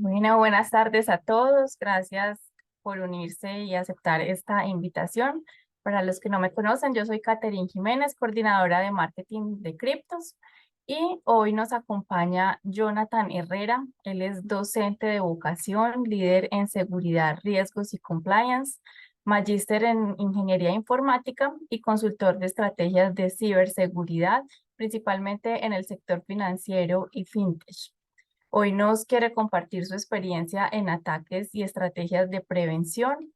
Bueno, buenas tardes a todos. Gracias por unirse y aceptar esta invitación. Para los que no me conocen, yo soy Caterine Jiménez, coordinadora de marketing de Criptos, y hoy nos acompaña Jonathan Herrera. Él es docente de vocación, líder en seguridad, riesgos y compliance, magíster en ingeniería informática y consultor de estrategias de ciberseguridad, principalmente en el sector financiero y fintech. Hoy nos quiere compartir su experiencia en ataques y estrategias de prevención.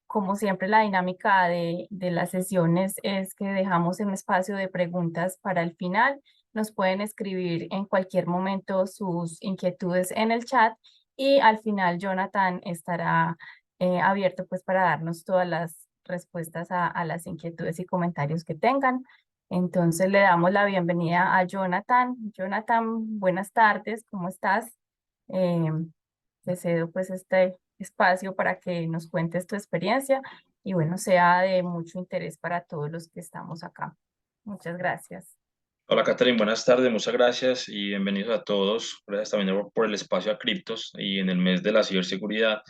Como siempre, la dinámica de las sesiones es que dejamos un espacio de preguntas para el final. Nos pueden escribir en cualquier momento sus inquietudes en el chat y al final Jonathan estará abierto pues para darnos todas las respuestas a las inquietudes y comentarios que tengan. Entonces le damos la bienvenida a Jonathan. Jonathan, buenas tardes, ¿cómo estás? Eh, Te cedo pues este espacio para que nos cuentes tu experiencia y bueno, sea de mucho interés para todos los que estamos acá. Muchas gracias. Hola, Catherine, buenas tardes, muchas gracias y bienvenidos a todos. Gracias también por el espacio a Criptos y en el mes de la ciberseguridad.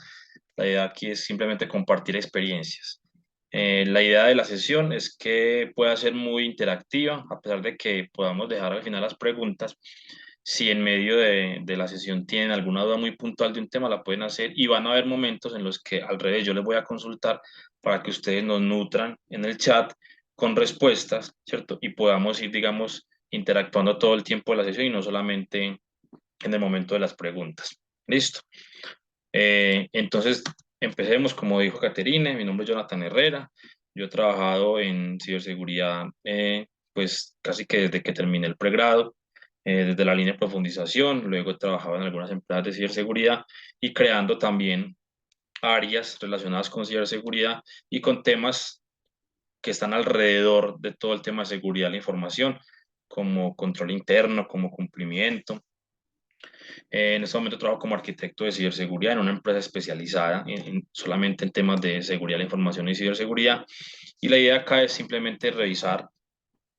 La idea aquí es simplemente compartir experiencias. La idea de la sesión es que pueda ser muy interactiva, a pesar de que podamos dejar al final las preguntas. Si en medio de la sesión tienen alguna duda muy puntual de un tema, la pueden hacer y van a haber momentos en los que al revés yo les voy a consultar para que ustedes nos nutran en el chat con respuestas, ¿cierto? Y podamos ir, digamos, interactuando todo el tiempo de la sesión y no solamente en el momento de las preguntas. ¿Listo? Entonces, empecemos, como dijo Caterine, mi nombre es Jonathan Herrera, yo he trabajado en ciberseguridad pues casi que desde que terminé el pregrado, desde la línea de profundización, luego he trabajado en algunas empresas de ciberseguridad y creando también áreas relacionadas con ciberseguridad y con temas que están alrededor de todo el tema de seguridad de la información, como control interno, como cumplimiento. En este momento trabajo como arquitecto de ciberseguridad en una empresa especializada solamente en temas de seguridad de la información y ciberseguridad. Y la idea acá es simplemente revisar,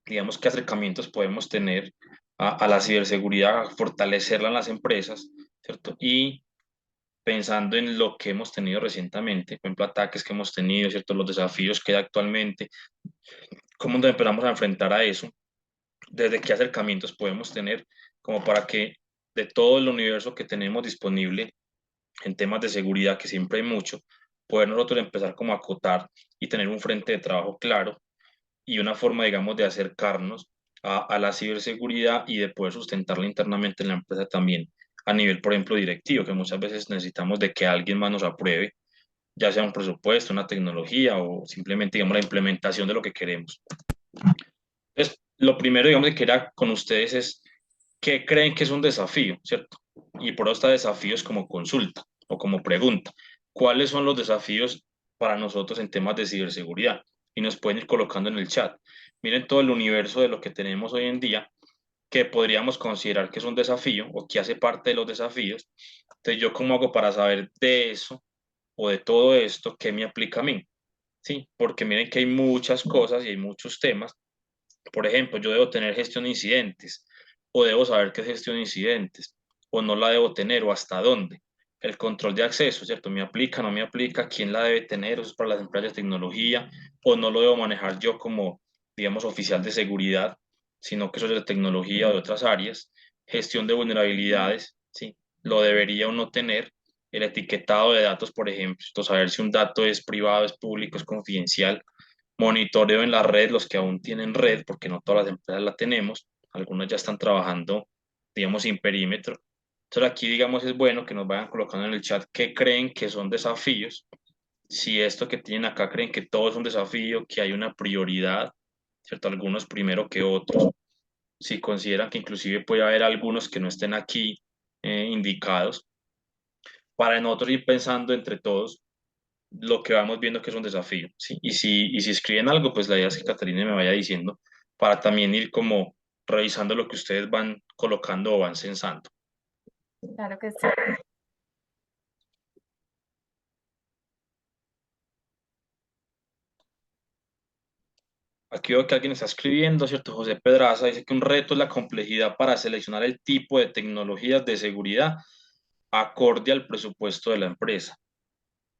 digamos, qué acercamientos podemos tener a la ciberseguridad, fortalecerla en las empresas, ¿cierto? Y pensando en lo que hemos tenido recientemente, por ejemplo, ataques que hemos tenido, ¿cierto? Los desafíos que hay actualmente, cómo nos empezamos a enfrentar a eso, desde qué acercamientos podemos tener, como para que de todo el universo que tenemos disponible en temas de seguridad, que siempre hay mucho, poder nosotros empezar como a acotar y tener un frente de trabajo claro y una forma, digamos, de acercarnos a la ciberseguridad y de poder sustentarla internamente en la empresa también a nivel, por ejemplo, directivo, que muchas veces necesitamos de que alguien más nos apruebe, ya sea un presupuesto, una tecnología o simplemente, digamos, la implementación de lo que queremos. Entonces, lo primero, digamos, que quería con ustedes es qué creen que es un desafío, ¿cierto? Y por eso está desafíos como consulta o como pregunta. ¿Cuáles son los desafíos para nosotros en temas de ciberseguridad? Y nos pueden ir colocando en el chat. Miren todo el universo de lo que tenemos hoy en día que podríamos considerar que es un desafío o que hace parte de los desafíos. Entonces, ¿yo cómo hago para saber de eso o de todo esto qué me aplica a mí? Sí, porque miren que hay muchas cosas y hay muchos temas. Por ejemplo, yo debo tener gestión de incidentes o debo saber qué es gestión de incidentes o no la debo tener o hasta dónde. El control de acceso, ¿cierto? ¿Me aplica, no me aplica? ¿Quién la debe tener? ¿Eso es para las empresas de tecnología? ¿O no lo debo manejar yo como, digamos, oficial de seguridad, sino que eso es de tecnología o de otras áreas? Gestión de vulnerabilidades, ¿sí? ¿Lo debería uno tener? El etiquetado de datos, por ejemplo, saber si un dato es privado, es público, es confidencial. Monitoreo en la red, los que aún tienen red, porque no todas las empresas la tenemos, algunas ya están trabajando, digamos, sin perímetro. Entonces aquí, digamos, es bueno que nos vayan colocando en el chat qué creen que son desafíos, si esto que tienen acá creen que todo es un desafío, que hay una prioridad, ¿cierto? Algunos primero que otros, si consideran que inclusive puede haber algunos que no estén aquí indicados, para nosotros ir pensando entre todos lo que vamos viendo que es un desafío, ¿sí? Y si escriben algo, pues la idea es que Catalina me vaya diciendo para también ir como revisando lo que ustedes van colocando o van censando. Claro que sí. Aquí veo que alguien está escribiendo, ¿cierto? José Pedraza dice que un reto es la complejidad para seleccionar el tipo de tecnologías de seguridad acorde al presupuesto de la empresa.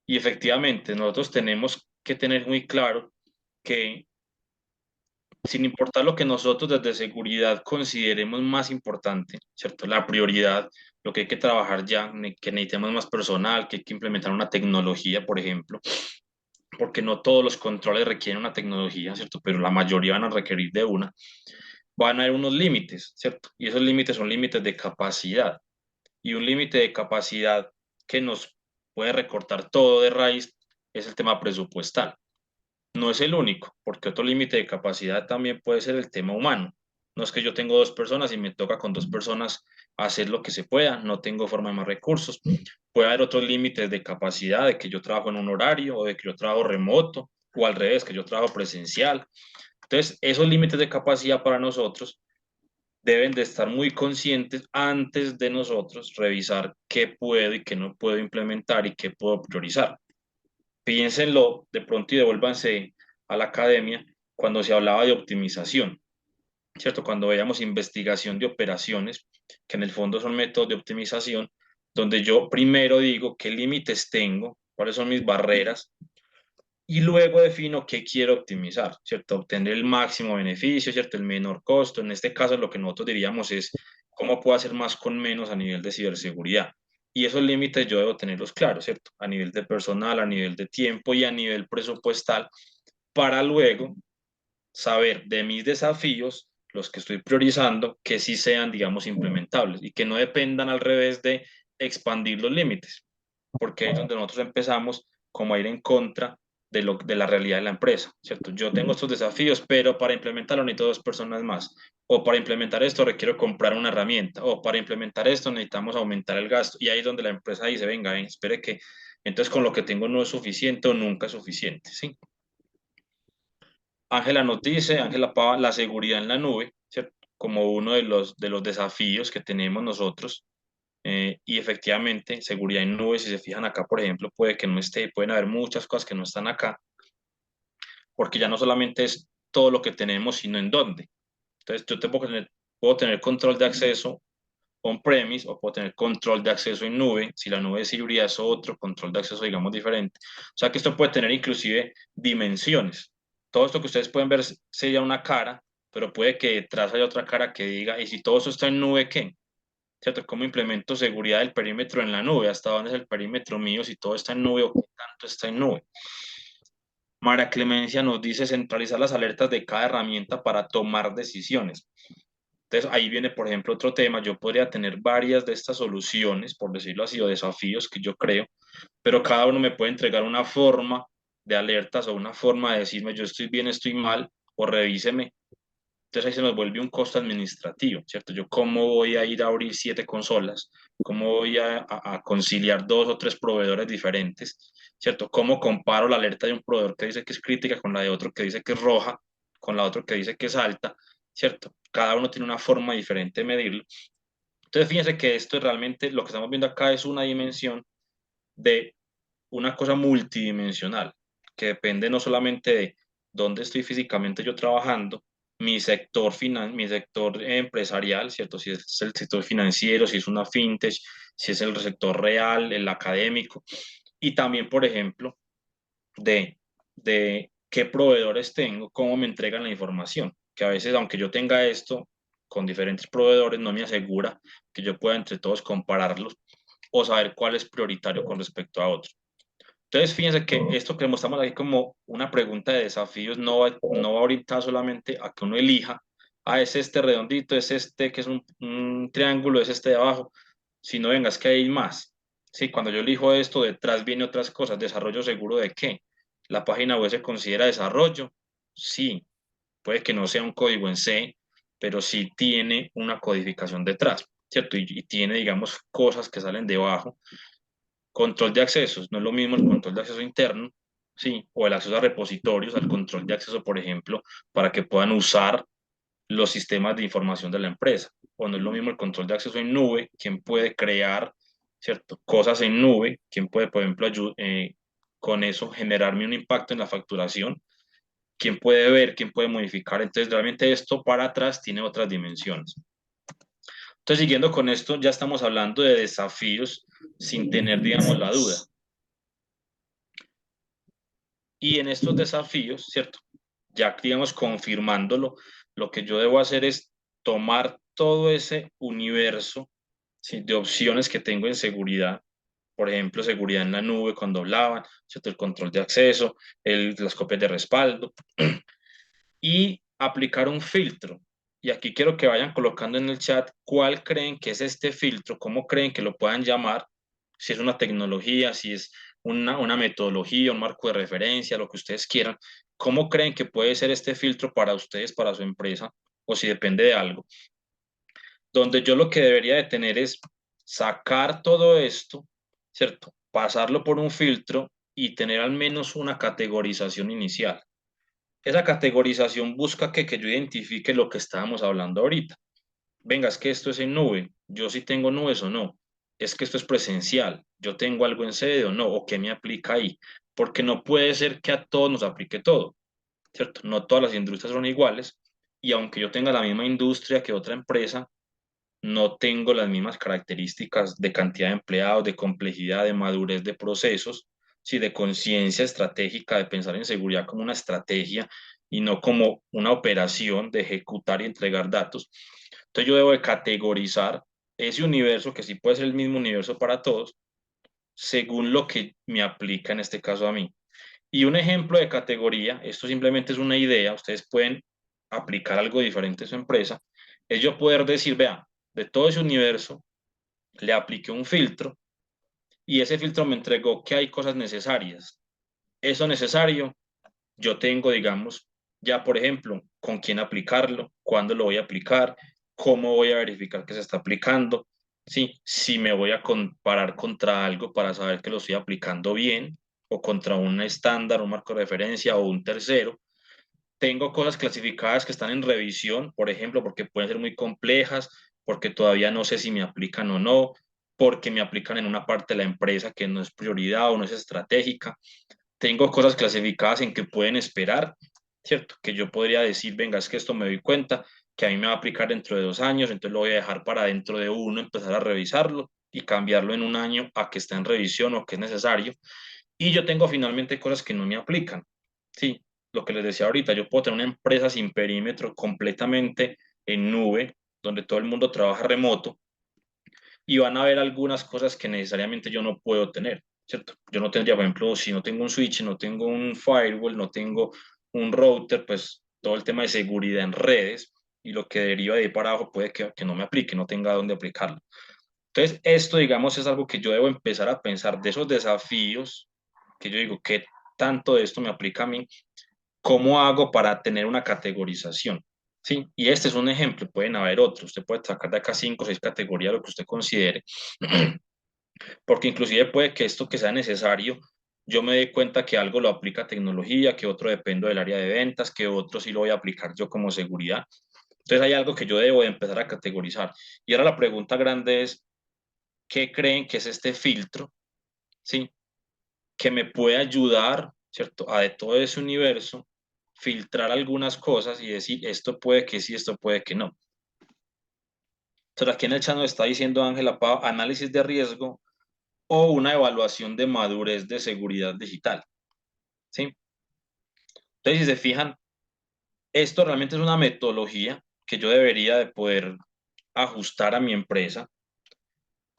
Y efectivamente, nosotros tenemos que tener muy claro que sin importar lo que nosotros desde seguridad consideremos más importante, ¿cierto? La prioridad, lo que hay que trabajar ya, que necesitemos más personal, que hay que implementar una tecnología, por ejemplo, porque no todos los controles requieren una tecnología, ¿cierto? Pero la mayoría van a requerir de una. Van a haber unos límites, ¿cierto? Y esos límites son límites de capacidad. Y un límite de capacidad que nos puede recortar todo de raíz es el tema presupuestal. No es el único, porque otro límite de capacidad también puede ser el tema humano. No es que yo tengo dos personas y me toca con dos personas hacer lo que se pueda, no tengo forma de más recursos. Puede haber otros límites de capacidad, de que yo trabajo en un horario o de que yo trabajo remoto o al revés, que yo trabajo presencial. Entonces, esos límites de capacidad para nosotros deben de estar muy conscientes antes de nosotros revisar qué puedo y qué no puedo implementar y qué puedo priorizar. Piénsenlo de pronto y devuélvanse a la academia cuando se hablaba de optimización, ¿cierto? Cuando veíamos investigación de operaciones, que en el fondo son métodos de optimización, donde yo primero digo qué límites tengo, cuáles son mis barreras, y luego defino qué quiero optimizar, ¿cierto? Obtener el máximo beneficio, ¿cierto? El menor costo. En este caso, lo que nosotros diríamos es cómo puedo hacer más con menos a nivel de ciberseguridad. Y esos límites yo debo tenerlos claros, ¿cierto? A nivel de personal, a nivel de tiempo y a nivel presupuestal, para luego saber de mis desafíos, los que estoy priorizando, que sí sean, digamos, implementables y que no dependan al revés de expandir los límites, porque ahí es donde nosotros empezamos como a ir en contra de la realidad de la empresa, ¿cierto? Yo tengo estos desafíos, pero para implementarlo necesito dos personas más, o para implementar esto requiero comprar una herramienta, o para implementar esto necesitamos aumentar el gasto, y ahí es donde la empresa dice, venga, ven, espere que entonces con lo que tengo no es suficiente o nunca es suficiente, ¿sí? Ángela nos dice, Ángela Pava, la seguridad en la nube, ¿cierto? Como uno de los desafíos que tenemos nosotros. Y efectivamente, seguridad en nube, si se fijan acá, por ejemplo, puede que no esté, pueden haber muchas cosas que no están acá, porque ya no solamente es todo lo que tenemos, sino en dónde. Entonces, yo puedo tener control de acceso on-premise o puedo tener control de acceso en nube. Si la nube es híbrida, es otro control de acceso, digamos, diferente. O sea que esto puede tener inclusive dimensiones. Todo esto que ustedes pueden ver sería una cara, pero puede que detrás haya otra cara que diga, ¿y si todo eso está en nube, qué? ¿Cierto? ¿Cómo implemento seguridad del perímetro en la nube? ¿Hasta dónde es el perímetro mío? Si todo está en nube o qué tanto está en nube. María Clemencia nos dice centralizar las alertas de cada herramienta para tomar decisiones. Entonces, ahí viene, por ejemplo, otro tema. Yo podría tener varias de estas soluciones, por decirlo así, o desafíos que yo creo, pero cada uno me puede entregar una forma de alertas o una forma de decirme yo estoy bien, estoy mal, o revíseme. Entonces ahí se nos vuelve un costo administrativo, ¿cierto? Yo cómo voy a ir a abrir 7 consolas, cómo voy a conciliar dos o tres proveedores diferentes, ¿cierto? Cómo comparo la alerta de un proveedor que dice que es crítica con la de otro que dice que es roja, con la otra que dice que es alta, ¿cierto? Cada uno tiene una forma diferente de medirlo. Entonces fíjense que esto es realmente, lo que estamos viendo acá es una dimensión de una cosa multidimensional, que depende no solamente de dónde estoy físicamente yo trabajando, mi sector empresarial, ¿cierto? Si es el sector financiero, si es una fintech, si es el sector real, el académico, y también, por ejemplo, de qué proveedores tengo, cómo me entregan la información, que a veces, aunque yo tenga esto con diferentes proveedores, no me asegura que yo pueda entre todos compararlos o saber cuál es prioritario con respecto a otro. Entonces, fíjense que esto que mostramos aquí como una pregunta de desafíos no va orientada solamente a que uno elija, es este redondito, es este que es un triángulo, es este de abajo, sino venga, es que hay más. Sí, cuando yo elijo esto, detrás viene otras cosas. ¿Desarrollo seguro de qué? ¿La página web se considera desarrollo? Sí, puede que no sea un código en C, pero sí tiene una codificación detrás, ¿cierto? Y tiene, digamos, cosas que salen debajo. Control de accesos, no es lo mismo el control de acceso interno, sí, o el acceso a repositorios, al control de acceso, por ejemplo, para que puedan usar los sistemas de información de la empresa. O no es lo mismo el control de acceso en nube, quién puede crear, ¿cierto? Cosas en nube, quién puede, por ejemplo, con eso generarme un impacto en la facturación, quién puede ver, quién puede modificar. Entonces, realmente esto para atrás tiene otras dimensiones. Entonces, siguiendo con esto, ya estamos hablando de desafíos sin tener, digamos, la duda. Y en estos desafíos, ¿cierto? Ya, digamos, confirmándolo, lo que yo debo hacer es tomar todo ese universo, ¿sí?, de opciones que tengo en seguridad, por ejemplo, seguridad en la nube cuando hablaban, ¿cierto? El control de acceso, las copias de respaldo, y aplicar un filtro. Y aquí quiero que vayan colocando en el chat cuál creen que es este filtro, cómo creen que lo puedan llamar, si es una tecnología, si es una metodología, un marco de referencia, lo que ustedes quieran. ¿Cómo creen que puede ser este filtro para ustedes, para su empresa, o si depende de algo? Donde yo lo que debería de tener es sacar todo esto, ¿cierto? Pasarlo por un filtro y tener al menos una categorización inicial. Esa categorización busca que yo identifique lo que estábamos hablando ahorita. Venga, es que esto es en nube, yo sí tengo nubes o no. Es que esto es presencial, yo tengo algo en sede o no, o qué me aplica ahí. Porque no puede ser que a todos nos aplique todo, ¿cierto? No todas las industrias son iguales y aunque yo tenga la misma industria que otra empresa, no tengo las mismas características de cantidad de empleados, de complejidad, de madurez de procesos, sí, de conciencia estratégica, de pensar en seguridad como una estrategia y no como una operación de ejecutar y entregar datos. Entonces yo debo de categorizar ese universo, que sí puede ser el mismo universo para todos, según lo que me aplica en este caso a mí. Y un ejemplo de categoría, esto simplemente es una idea, ustedes pueden aplicar algo diferente a su empresa, es yo poder decir, vea, de todo ese universo, le apliqué un filtro y ese filtro me entregó que hay cosas necesarias. Eso necesario, yo tengo, digamos, ya por ejemplo, con quién aplicarlo, cuándo lo voy a aplicar, cómo voy a verificar que se está aplicando, ¿sí? Si me voy a comparar contra algo para saber que lo estoy aplicando bien o contra un estándar, un marco de referencia o un tercero. Tengo cosas clasificadas que están en revisión, por ejemplo, porque pueden ser muy complejas, porque todavía no sé si me aplican o no, porque me aplican en una parte de la empresa que no es prioridad o no es estratégica. Tengo cosas clasificadas en que pueden esperar, ¿cierto? Que yo podría decir, venga, es que esto me doy cuenta, que a mí me va a aplicar dentro de 2 años, entonces lo voy a dejar para dentro de uno, empezar a revisarlo y cambiarlo en un año a que está en revisión o que es necesario. Y yo tengo finalmente cosas que no me aplican. Sí, lo que les decía ahorita, yo puedo tener una empresa sin perímetro completamente en nube, donde todo el mundo trabaja remoto, y van a haber algunas cosas que necesariamente yo no puedo tener, ¿cierto? Yo no tendría, por ejemplo, si no tengo un switch, no tengo un firewall, no tengo un router, pues todo el tema de seguridad en redes y lo que deriva de ahí para abajo puede que no me aplique, no tenga dónde aplicarlo. Entonces, esto, digamos, es algo que yo debo empezar a pensar de esos desafíos que yo digo, ¿qué tanto de esto me aplica a mí? ¿Cómo hago para tener una categorización? Sí, y este es un ejemplo, pueden haber otros. Usted puede sacar de acá 5 o 6 categorías, lo que usted considere, porque inclusive puede que esto que sea necesario, yo me dé cuenta que algo lo aplica tecnología, que otro dependo del área de ventas, que otro sí lo voy a aplicar yo como seguridad. Entonces hay algo que yo debo de empezar a categorizar. Y ahora la pregunta grande es, ¿qué creen que es este filtro? ¿Sí? Que me puede ayudar, ¿cierto? A de todo ese universo, filtrar algunas cosas y decir, esto puede que sí, esto puede que no. Entonces aquí en el chat nos está diciendo Ángela Pau, análisis de riesgo o una evaluación de madurez de seguridad digital, ¿sí? Entonces, si se fijan, esto realmente es una metodología que yo debería de poder ajustar a mi empresa,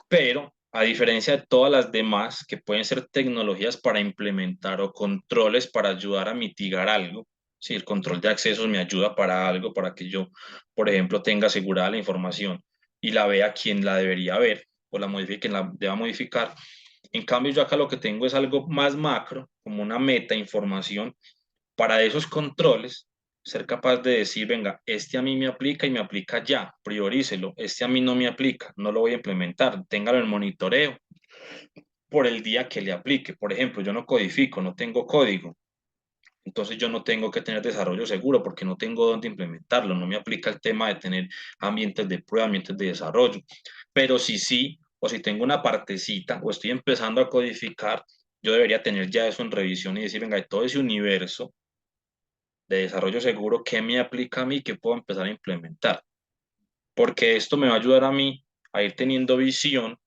pero a diferencia de todas las demás que pueden ser tecnologías para implementar o controles para ayudar a mitigar algo, si el control de accesos me ayuda para algo, para que yo, por ejemplo, tenga asegurada la información y la vea quien la debería ver o la modifique quien la deba modificar. En cambio, yo acá lo que tengo es algo más macro, como una meta información para esos controles, ser capaz de decir, venga, este a mí me aplica y me aplica ya, priorícelo, este a mí no me aplica, no lo voy a implementar, téngalo en monitoreo por el día que le aplique. Por ejemplo, yo no codifico, no tengo código, entonces yo no tengo que tener desarrollo seguro porque no tengo dónde implementarlo, no me aplica el tema de tener ambientes de prueba, ambientes de desarrollo. Pero si sí, o si tengo una partecita o estoy empezando a codificar, yo debería tener ya eso en revisión y decir, venga, de todo ese universo de desarrollo seguro, ¿qué me aplica a mí? ¿Qué puedo empezar a implementar? Porque esto me va a ayudar a mí a ir teniendo visión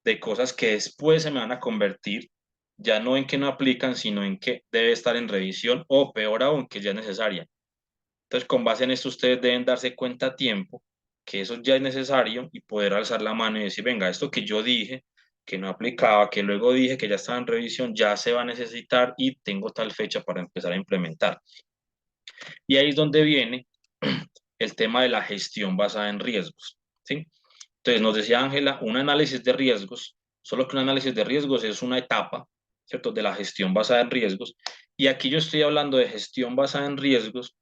de cosas que después se me van a convertir, ya no en que no aplican, sino en que debe estar en revisión o peor aún, que ya es necesaria. Entonces, con base en esto, ustedes deben darse cuenta a tiempo que eso ya es necesario y poder alzar la mano y decir, venga, esto que yo dije que no aplicaba, que luego dije que ya estaba en revisión, ya se va a necesitar y tengo tal fecha para empezar a implementar. Y ahí es donde viene el tema de la gestión basada en riesgos, ¿sí? Entonces, nos decía Ángela, un análisis de riesgos, solo que un análisis de riesgos es una etapa, ¿cierto?, de la gestión basada en riesgos. Y aquí yo estoy hablando de gestión basada en riesgos,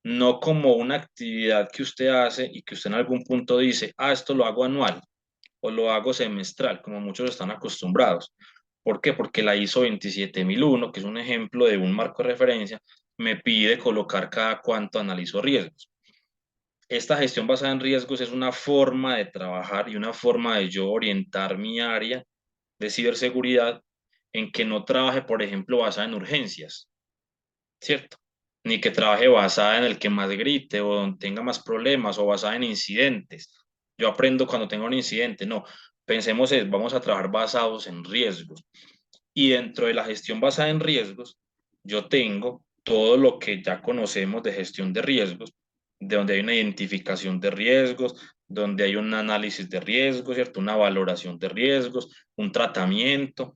no como una actividad que usted hace y que usted en algún punto dice, esto lo hago anual o lo hago semestral, como muchos están acostumbrados. ¿Por qué? Porque la ISO 27001, que es un ejemplo de un marco de referencia, me pide colocar cada cuánto analizo riesgos. Esta gestión basada en riesgos es una forma de trabajar y una forma de yo orientar mi área de ciberseguridad en que no trabaje, por ejemplo, basada en urgencias, ¿cierto? Ni que trabaje basada en el que más grite o tenga más problemas o basada en incidentes. Yo aprendo cuando tengo un incidente, no. Pensemos vamos a trabajar basados en riesgos. Y dentro de la gestión basada en riesgos, yo tengo todo lo que ya conocemos de gestión de riesgos, de donde hay una identificación de riesgos, donde hay un análisis de riesgos, ¿cierto? Una valoración de riesgos, un tratamiento.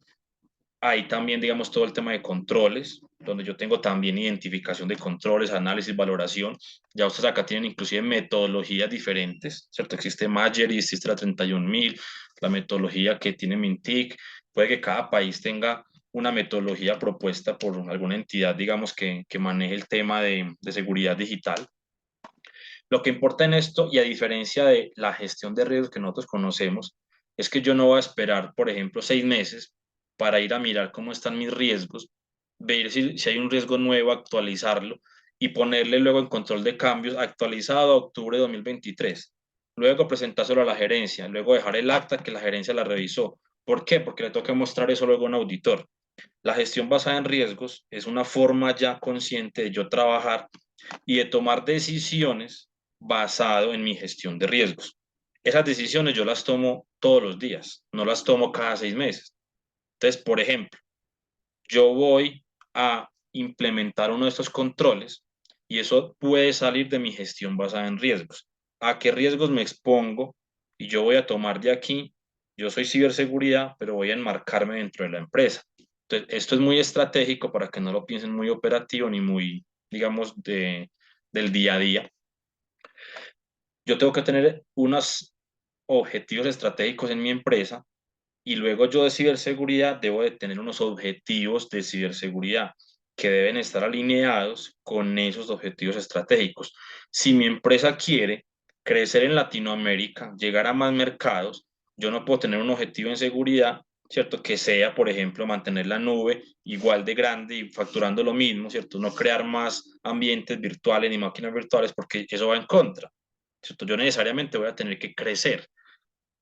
Hay también, digamos, todo el tema de controles, donde yo tengo también identificación de controles, análisis, valoración. Ya ustedes acá tienen inclusive metodologías diferentes, ¿cierto? Existe Magery, existe la 31000, la metodología que tiene Mintic. Puede que cada país tenga una metodología propuesta por alguna entidad, digamos, que maneje el tema de seguridad digital. Lo que importa en esto, y a diferencia de la gestión de riesgos que nosotros conocemos, es que yo no voy a esperar, por ejemplo, 6 meses para ir a mirar cómo están mis riesgos, ver si hay un riesgo nuevo, actualizarlo y ponerle luego en control de cambios actualizado a octubre de 2023. Luego presentárselo a la gerencia, luego dejar el acta que la gerencia la revisó. ¿Por qué? Porque le toca mostrar eso luego a un auditor. La gestión basada en riesgos es una forma ya consciente de yo trabajar y de tomar decisiones basado en mi gestión de riesgos. Esas decisiones yo las tomo todos los días, no las tomo cada 6 meses. Entonces, por ejemplo, yo voy a implementar uno de estos controles y eso puede salir de mi gestión basada en riesgos. ¿A qué riesgos me expongo? Y yo voy a tomar de aquí, yo soy ciberseguridad, pero voy a enmarcarme dentro de la empresa. Entonces, esto es muy estratégico para que no lo piensen muy operativo ni muy, digamos, del día a día. Yo tengo que tener unos objetivos estratégicos en mi empresa y luego yo de ciberseguridad debo de tener unos objetivos de ciberseguridad que deben estar alineados con esos objetivos estratégicos. Si mi empresa quiere crecer en Latinoamérica, llegar a más mercados, yo no puedo tener un objetivo en seguridad, ¿cierto? Que sea, por ejemplo, mantener la nube igual de grande y facturando lo mismo, ¿cierto? No crear más ambientes virtuales ni máquinas virtuales porque eso va en contra, ¿cierto? Yo necesariamente voy a tener que crecer.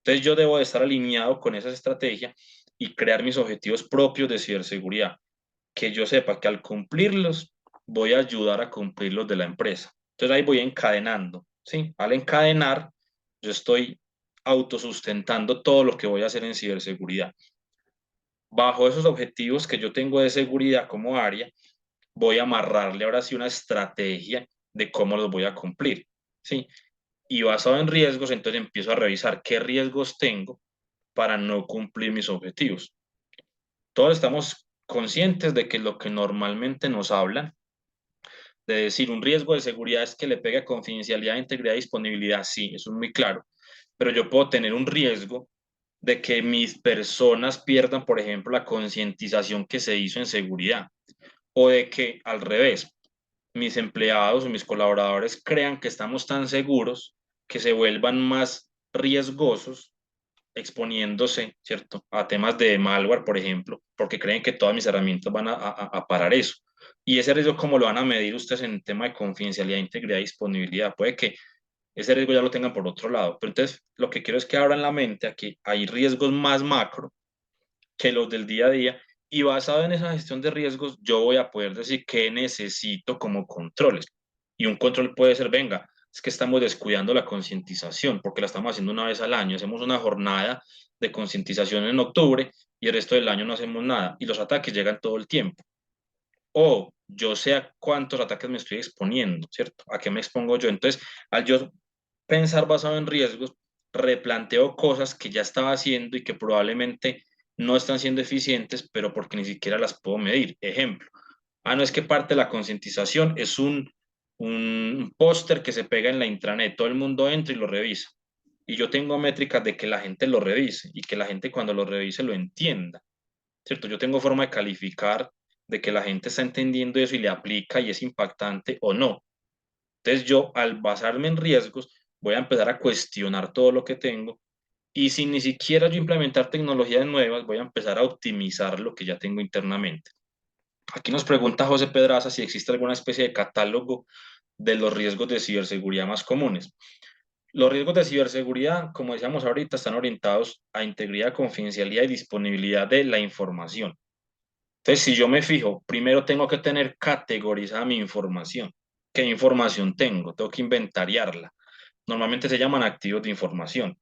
Entonces yo debo de estar alineado con esa estrategia y crear mis objetivos propios de ciberseguridad, que yo sepa que al cumplirlos voy a ayudar a cumplir los de la empresa. Entonces ahí voy encadenando, ¿sí? Al encadenar, yo estoy autosustentando todo lo que voy a hacer en ciberseguridad. Bajo esos objetivos que yo tengo de seguridad como área, voy a amarrarle ahora sí una estrategia de cómo los voy a cumplir, ¿sí? Y basado en riesgos, entonces empiezo a revisar qué riesgos tengo para no cumplir mis objetivos. Todos estamos conscientes de que lo que normalmente nos hablan, de decir un riesgo de seguridad es que le pegue a confidencialidad, integridad y disponibilidad, sí, eso es muy claro, pero yo puedo tener un riesgo de que mis personas pierdan, por ejemplo, la concientización que se hizo en seguridad, o de que al revés, mis empleados o mis colaboradores crean que estamos tan seguros que se vuelvan más riesgosos exponiéndose, ¿cierto? A temas de malware, por ejemplo, porque creen que todas mis herramientas van a parar eso. Y ese riesgo, ¿cómo lo van a medir ustedes en el tema de confidencialidad, integridad y disponibilidad? Puede que ese riesgo ya lo tengan por otro lado. Pero entonces, lo que quiero es que abran la mente a que hay riesgos más macro que los del día a día. Y basado en esa gestión de riesgos, yo voy a poder decir qué necesito como controles. Y un control puede ser, venga, es que estamos descuidando la concientización, porque la estamos haciendo una vez al año. Hacemos una jornada de concientización en octubre y el resto del año no hacemos nada. Y los ataques llegan todo el tiempo. O yo sé a cuántos ataques me estoy exponiendo, ¿cierto? ¿A qué me expongo yo? Entonces, al yo pensar basado en riesgos, replanteo cosas que ya estaba haciendo y que probablemente no están siendo eficientes, pero porque ni siquiera las puedo medir. Ejemplo, no es que parte de la concientización es un póster que se pega en la intranet, todo el mundo entra y lo revisa. Y yo tengo métricas de que la gente lo revise y que la gente cuando lo revise lo entienda, ¿cierto? Yo tengo forma de calificar de que la gente está entendiendo eso y le aplica y es impactante o no. Entonces yo, al basarme en riesgos, voy a empezar a cuestionar todo lo que tengo y sin ni siquiera yo implementar tecnologías nuevas, voy a empezar a optimizar lo que ya tengo internamente. Aquí nos pregunta José Pedraza si existe alguna especie de catálogo de los riesgos de ciberseguridad más comunes. Los riesgos de ciberseguridad, como decíamos ahorita, están orientados a integridad, confidencialidad y disponibilidad de la información. Entonces, si yo me fijo, primero tengo que tener categorizada mi información. ¿Qué información tengo? Tengo que inventariarla. Normalmente se llaman activos de información.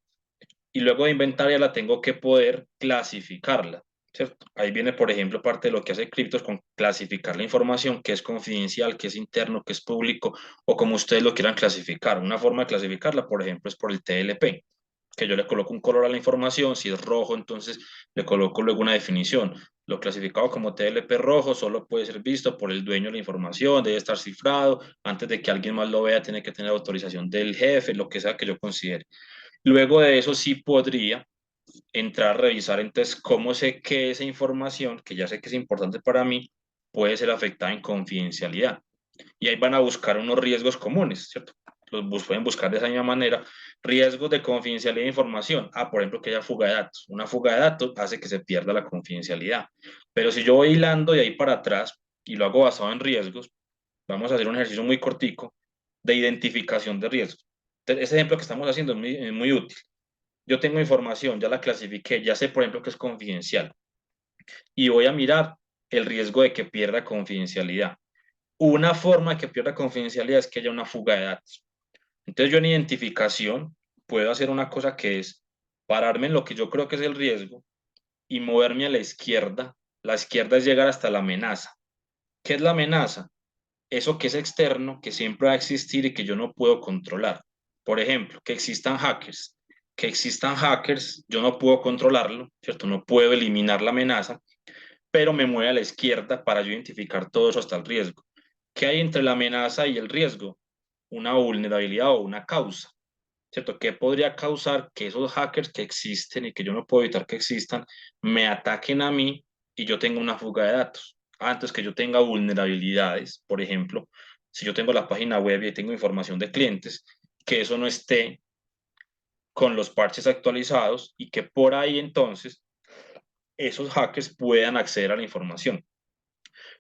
Y luego de inventariarla tengo que poder clasificarla, ¿cierto? Ahí viene, por ejemplo, parte de lo que hace Cryptos con clasificar la información, que es confidencial, que es interno, que es público, o como ustedes lo quieran clasificar. Una forma de clasificarla, por ejemplo, es por el TLP, que yo le coloco un color a la información, si es rojo, entonces le coloco luego una definición. Lo clasificado como TLP rojo solo puede ser visto por el dueño de la información, debe estar cifrado, antes de que alguien más lo vea tiene que tener autorización del jefe, lo que sea que yo considere. Luego de eso sí podría entrar a revisar entonces cómo sé que esa información, que ya sé que es importante para mí, puede ser afectada en confidencialidad. Y ahí van a buscar unos riesgos comunes, ¿cierto? Pueden buscar de esa misma manera riesgos de confidencialidad de información. Por ejemplo, que haya fuga de datos. Una fuga de datos hace que se pierda la confidencialidad. Pero si yo voy hilando de ahí para atrás y lo hago basado en riesgos, vamos a hacer un ejercicio muy cortico de identificación de riesgos. Entonces, ese ejemplo que estamos haciendo es muy útil. Yo tengo información, ya la clasifiqué, ya sé, por ejemplo, que es confidencial y voy a mirar el riesgo de que pierda confidencialidad. Una forma de que pierda confidencialidad es que haya una fuga de datos. Entonces yo en identificación puedo hacer una cosa que es pararme en lo que yo creo que es el riesgo y moverme a la izquierda. La izquierda es llegar hasta la amenaza. ¿Qué es la amenaza? Eso que es externo, que siempre va a existir y que yo no puedo controlar. Por ejemplo, que existan hackers. Que existan hackers, yo no puedo controlarlo, ¿cierto? No puedo eliminar la amenaza, pero me mueve a la izquierda para yo identificar todo eso hasta el riesgo. ¿Qué hay entre la amenaza y el riesgo? Una vulnerabilidad o una causa, ¿cierto? ¿Qué podría causar que esos hackers que existen y que yo no puedo evitar que existan me ataquen a mí y yo tenga una fuga de datos? Antes que yo tenga vulnerabilidades, por ejemplo, si yo tengo la página web y tengo información de clientes, que eso no esté con los parches actualizados y que por ahí entonces esos hackers puedan acceder a la información.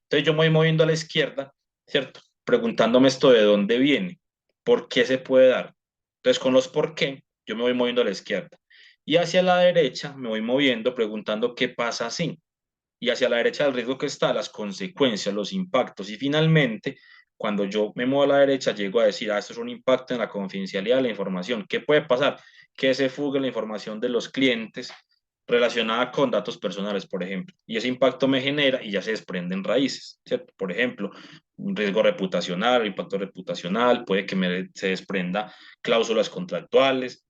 Entonces yo me voy moviendo a la izquierda, ¿cierto? Preguntándome esto de dónde viene, por qué se puede dar. Entonces con los por qué, yo me voy moviendo a la izquierda. Y hacia la derecha me voy moviendo preguntando qué pasa así. Y hacia la derecha del riesgo que está, las consecuencias, los impactos. Y finalmente, cuando yo me muevo a la derecha, llego a decir, esto es un impacto en la confidencialidad de la información. ¿Qué puede pasar? Que se fugue la información de los clientes relacionada con datos personales, por ejemplo. Y ese impacto me genera y ya se desprenden raíces, ¿cierto? Por ejemplo, un riesgo reputacional, impacto reputacional, puede que se desprenda cláusulas contractuales,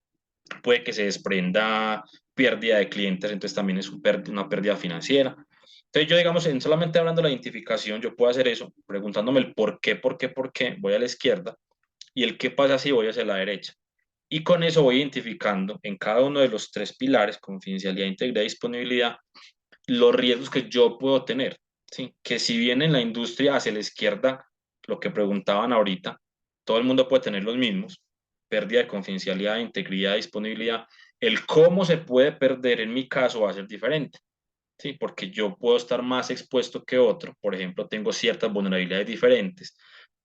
puede que se desprenda pérdida de clientes, entonces también es una pérdida financiera. Entonces yo, digamos, en solamente hablando de la identificación, yo puedo hacer eso, preguntándome el por qué, voy a la izquierda, y el qué pasa si voy hacia la derecha. Y con eso voy identificando en cada uno de los tres pilares, confidencialidad, integridad y disponibilidad, los riesgos que yo puedo tener. ¿Sí? Que si bien en la industria hacia la izquierda, lo que preguntaban ahorita, todo el mundo puede tener los mismos, pérdida de confidencialidad, integridad, disponibilidad, el cómo se puede perder en mi caso va a ser diferente. ¿Sí? Porque yo puedo estar más expuesto que otro, por ejemplo, tengo ciertas vulnerabilidades diferentes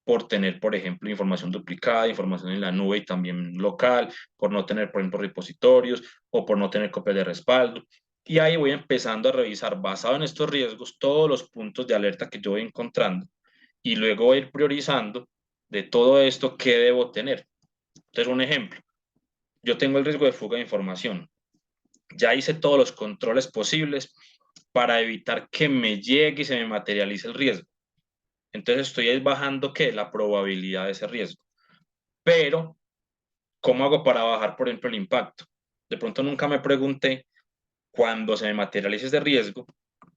por tener, por ejemplo, información duplicada, información en la nube y también local, por no tener, por ejemplo, repositorios o por no tener copias de respaldo. Y ahí voy empezando a revisar, basado en estos riesgos, todos los puntos de alerta que yo voy encontrando y luego voy a ir priorizando de todo esto qué debo tener. Entonces, un ejemplo, yo tengo el riesgo de fuga de información. Ya hice todos los controles posibles para evitar que me llegue y se me materialice el riesgo. Entonces estoy ahí bajando ¿qué? La probabilidad de ese riesgo. Pero, ¿cómo hago para bajar, por ejemplo, el impacto? De pronto nunca me pregunté, cuando se me materialice ese riesgo,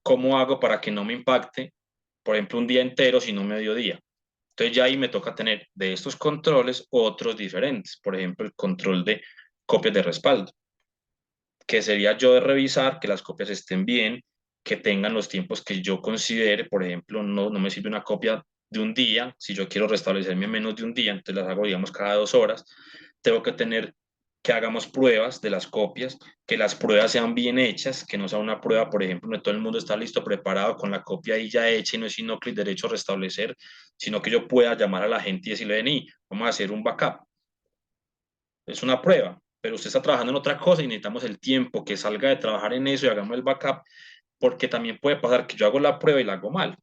¿cómo hago para que no me impacte, por ejemplo, un día entero, sino medio día? Entonces ya ahí me toca tener de estos controles otros diferentes. Por ejemplo, el control de copias de respaldo, que sería yo de revisar que las copias estén bien, que tengan los tiempos que yo considere. Por ejemplo, no me sirve una copia de un día, si yo quiero restablecerme en menos de un día, entonces las hago, digamos, cada 2 horas. Tengo que tener que hagamos pruebas de las copias, que las pruebas sean bien hechas, que no sea una prueba, por ejemplo, donde todo el mundo está listo, preparado, con la copia ahí ya hecha y no es sino clic derecho a restablecer, sino que yo pueda llamar a la gente y decirle, vení, vamos a hacer un backup. Es una prueba, pero usted está trabajando en otra cosa y necesitamos el tiempo que salga de trabajar en eso y hagamos el backup, porque también puede pasar que yo hago la prueba y la hago mal.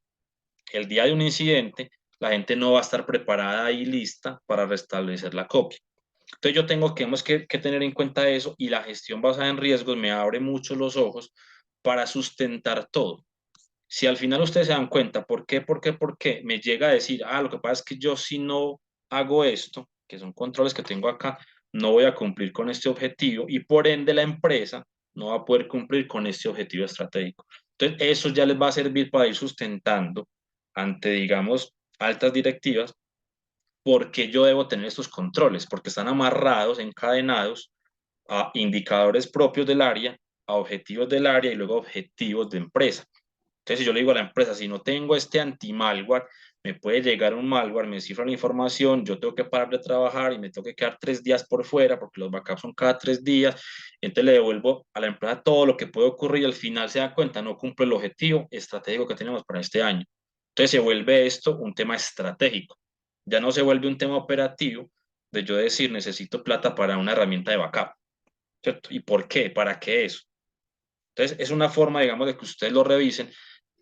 El día de un incidente, la gente no va a estar preparada y lista para restablecer la copia. Entonces yo tenemos que tener en cuenta eso, y la gestión basada en riesgos me abre mucho los ojos para sustentar todo. Si al final ustedes se dan cuenta, ¿por qué? Me llega a decir, lo que pasa es que yo si no hago esto, que son controles que tengo acá, no voy a cumplir con este objetivo y por ende la empresa no va a poder cumplir con este objetivo estratégico. Entonces eso ya les va a servir para ir sustentando ante, digamos, altas directivas, porque yo debo tener estos controles, porque están amarrados, encadenados a indicadores propios del área, a objetivos del área y luego objetivos de empresa. Entonces, si yo le digo a la empresa, si no tengo este anti-malware, me puede llegar un malware, me cifra la información, yo tengo que parar de trabajar y me tengo que quedar 3 días por fuera porque los backups son cada 3 días. Entonces le devuelvo a la empresa todo lo que puede ocurrir y al final se da cuenta, no cumple el objetivo estratégico que tenemos para este año. Entonces se vuelve esto un tema estratégico. Ya no se vuelve un tema operativo de yo decir, necesito plata para una herramienta de backup, ¿cierto? ¿Y por qué? ¿Para qué eso? Entonces, es una forma, digamos, de que ustedes lo revisen.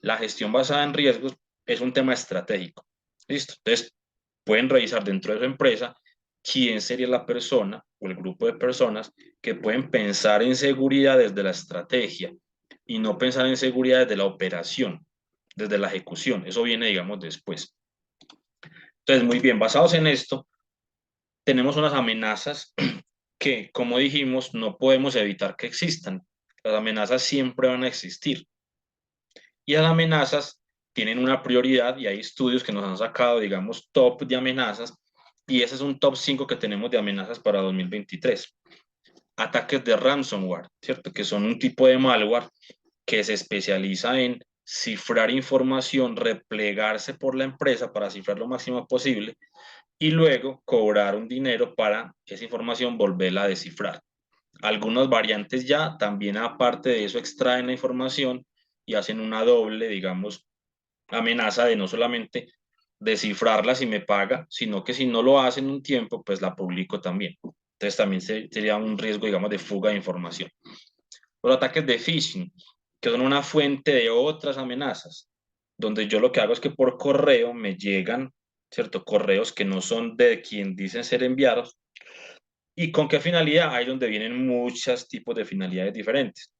La gestión basada en riesgos es un tema estratégico. ¿Listo? Entonces, pueden revisar dentro de su empresa quién sería la persona o el grupo de personas que pueden pensar en seguridad desde la estrategia y no pensar en seguridad desde la operación, desde la ejecución. Eso viene, digamos, después. Entonces, muy bien, basados en esto, tenemos unas amenazas que, como dijimos, no podemos evitar que existan. Las amenazas siempre van a existir. Y las amenazas tienen una prioridad y hay estudios que nos han sacado, digamos, top de amenazas, y ese es un top 5 que tenemos de amenazas para 2023. Ataques de ransomware, ¿cierto? Que son un tipo de malware que se especializa en cifrar información, replegarse por la empresa para cifrar lo máximo posible y luego cobrar un dinero para esa información volverla a descifrar. Algunas variantes ya también, aparte de eso, extraen la información y hacen una doble, digamos, amenaza de no solamente descifrarla si me paga, sino que si no lo hace en un tiempo, pues la publico también. Entonces también sería un riesgo, digamos, de fuga de información. Los ataques de phishing, que son una fuente de otras amenazas, donde yo lo que hago es que por correo me llegan, ¿cierto? Correos que no son de quien dicen ser enviados. ¿Y con qué finalidad? Ahí donde vienen muchos tipos de finalidades diferentes.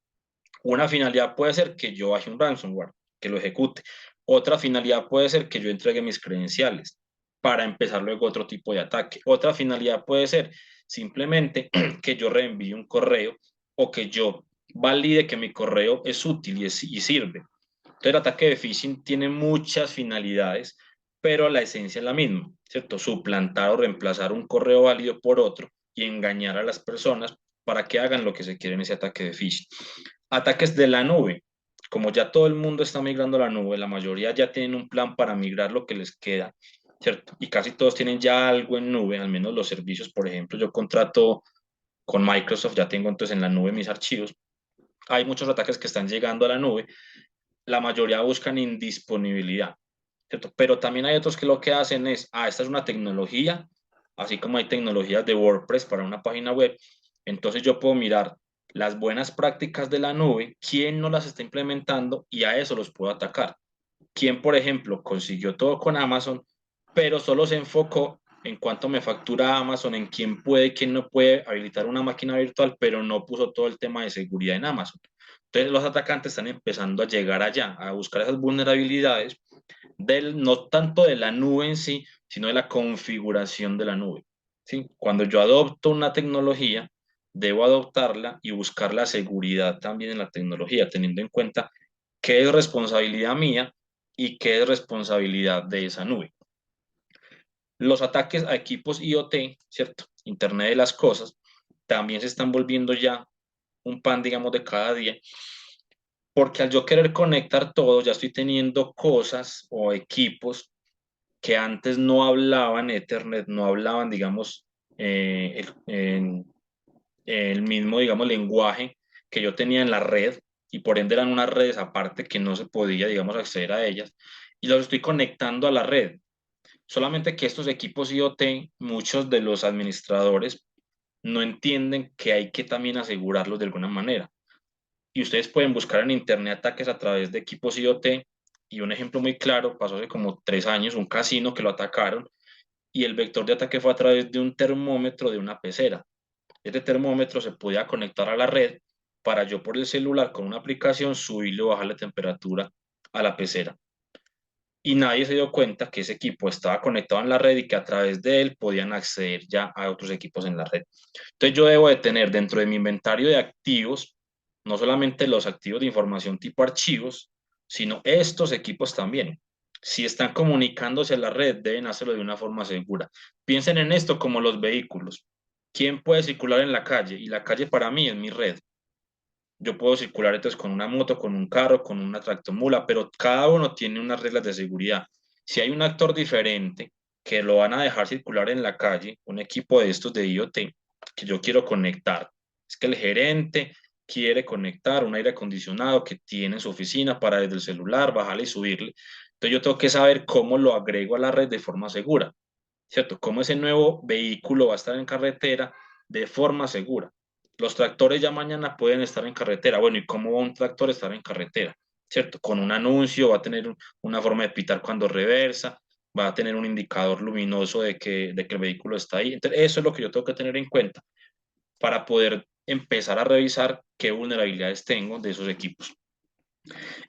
Una finalidad puede ser que yo baje un ransomware, que lo ejecute. Otra finalidad puede ser que yo entregue mis credenciales para empezar luego otro tipo de ataque. Otra finalidad puede ser simplemente que yo reenvíe un correo o que yo valide que mi correo es útil y sirve. Entonces, el ataque de phishing tiene muchas finalidades, pero la esencia es la misma, ¿cierto? Suplantar o reemplazar un correo válido por otro y engañar a las personas para que hagan lo que se quiere en ese ataque de phishing. Ataques de la nube. Como ya todo el mundo está migrando a la nube, la mayoría ya tienen un plan para migrar lo que les queda, ¿cierto? Y casi todos tienen ya algo en nube, al menos los servicios. Por ejemplo, yo contrato con Microsoft, ya tengo entonces en la nube mis archivos. Hay muchos ataques que están llegando a la nube, la mayoría buscan indisponibilidad, ¿cierto? Pero también hay otros que lo que hacen es, esta es una tecnología, así como hay tecnologías de WordPress para una página web, entonces yo puedo mirar las buenas prácticas de la nube, quién no las está implementando y a eso los puedo atacar. Quién, por ejemplo, consiguió todo con Amazon, pero solo se enfocó en cuánto me factura Amazon, en quién puede, quién no puede habilitar una máquina virtual, pero no puso todo el tema de seguridad en Amazon. Entonces los atacantes están empezando a llegar allá, a buscar esas vulnerabilidades no tanto de la nube en sí, sino de la configuración de la nube. ¿Sí? Cuando yo adopto una tecnología, debo adoptarla y buscar la seguridad también en la tecnología, teniendo en cuenta qué es responsabilidad mía y qué es responsabilidad de esa nube. Los ataques a equipos IoT, ¿cierto? Internet de las cosas, también se están volviendo ya un pan, digamos, de cada día, porque al yo querer conectar todo, ya estoy teniendo cosas o equipos que antes no hablaban Ethernet, no hablaban, digamos, el mismo, digamos, lenguaje que yo tenía en la red, y por ende eran unas redes aparte que no se podía, digamos, acceder a ellas, y los estoy conectando a la red. Solamente que estos equipos IoT, muchos de los administradores no entienden que hay que también asegurarlos de alguna manera. Y ustedes pueden buscar en internet ataques a través de equipos IoT, y un ejemplo muy claro pasó hace como 3 años, un casino que lo atacaron, y el vector de ataque fue a través de un termómetro de una pecera. Este termómetro se podía conectar a la red para yo por el celular con una aplicación subirle o bajar la temperatura a la pecera. Y nadie se dio cuenta que ese equipo estaba conectado en la red y que a través de él podían acceder ya a otros equipos en la red. Entonces yo debo de tener dentro de mi inventario de activos, no solamente los activos de información tipo archivos, sino estos equipos también. Si están comunicándose a la red, deben hacerlo de una forma segura. Piensen en esto como los vehículos. ¿Quién puede circular en la calle? Y la calle para mí es mi red. Yo puedo circular entonces con una moto, con un carro, con una tractomula, pero cada uno tiene unas reglas de seguridad. Si hay un actor diferente que lo van a dejar circular en la calle, un equipo de estos de IoT que yo quiero conectar, es que el gerente quiere conectar un aire acondicionado que tiene en su oficina para desde el celular bajarle y subirle. Entonces yo tengo que saber cómo lo agrego a la red de forma segura, ¿cierto? Cómo ese nuevo vehículo va a estar en carretera de forma segura. Los tractores ya mañana pueden estar en carretera. Bueno, ¿y cómo va un tractor estar en carretera? ¿Cierto? Con un anuncio, va a tener una forma de pitar cuando reversa, va a tener un indicador luminoso de que el vehículo está ahí. Entonces, eso es lo que yo tengo que tener en cuenta para poder empezar a revisar qué vulnerabilidades tengo de esos equipos.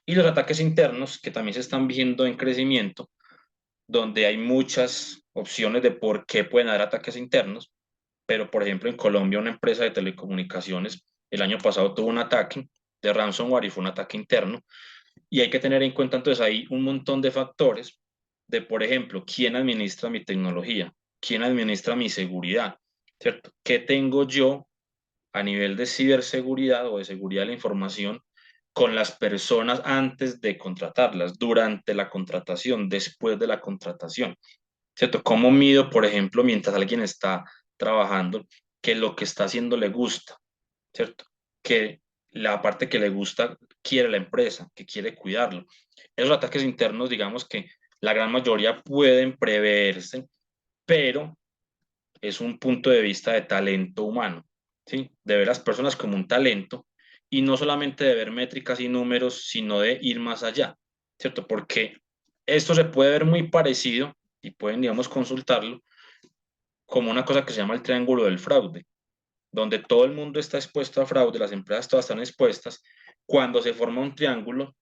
Y los ataques internos, que también se están viendo en crecimiento, donde hay muchas opciones de por qué pueden haber ataques internos, pero por ejemplo en Colombia una empresa de telecomunicaciones el año pasado tuvo un ataque de ransomware y fue un ataque interno, y hay que tener en cuenta entonces ahí un montón de factores de, por ejemplo, quién administra mi tecnología, quién administra mi seguridad, ¿cierto? ¿Qué tengo yo a nivel de ciberseguridad o de seguridad de la información con las personas antes de contratarlas, durante la contratación, después de la contratación? ¿Cierto? ¿Cómo mido, por ejemplo, mientras alguien está trabajando, que lo que está haciendo le gusta? ¿Cierto? Que la parte que le gusta quiere la empresa, que quiere cuidarlo. Esos ataques internos, digamos que la gran mayoría pueden preverse, pero es un punto de vista de talento humano, ¿sí? De ver a las personas como un talento, y no solamente de ver métricas y números, sino de ir más allá, ¿cierto? Porque esto se puede ver muy parecido y pueden, digamos, consultarlo como una cosa que se llama el triángulo del fraude, donde todo el mundo está expuesto a fraude, las empresas todas están expuestas, cuando se forma un triángulo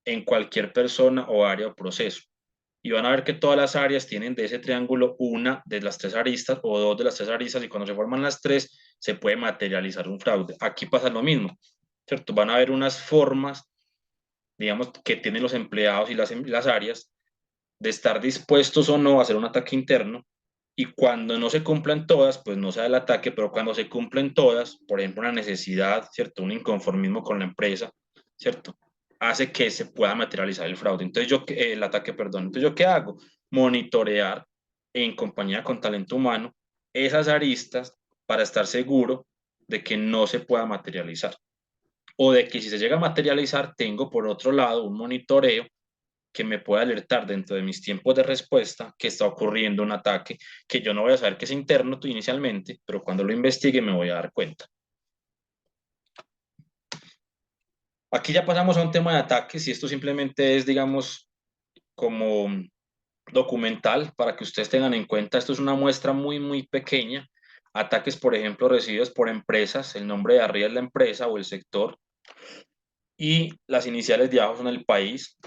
en cualquier persona o área o proceso. Y van a ver que todas las áreas tienen de ese triángulo una de las tres aristas o dos de las tres aristas, y cuando se forman las tres se puede materializar un fraude. Aquí pasa lo mismo, ¿cierto? Van a haber unas formas, digamos, que tienen los empleados y las áreas de estar dispuestos o no a hacer un ataque interno, y cuando no se cumplan todas, pues no se da el ataque, pero cuando se cumplen todas, por ejemplo, una necesidad, ¿cierto? Un inconformismo con la empresa, ¿cierto? Hace que se pueda materializar el fraude. Entonces el ataque, perdón. Entonces, ¿yo qué hago? Monitorear en compañía con talento humano esas aristas para estar seguro de que no se pueda materializar. O de que si se llega a materializar, tengo por otro lado un monitoreo que me pueda alertar dentro de mis tiempos de respuesta que está ocurriendo un ataque, que yo no voy a saber que es interno inicialmente, pero cuando lo investigue me voy a dar cuenta. Aquí ya pasamos a un tema de ataques, y esto simplemente es, digamos, como documental para que ustedes tengan en cuenta. Esto es una muestra muy, muy pequeña. Ataques, por ejemplo, recibidos por empresas, el nombre de arriba es la empresa o el sector y las iniciales de abajo son el país.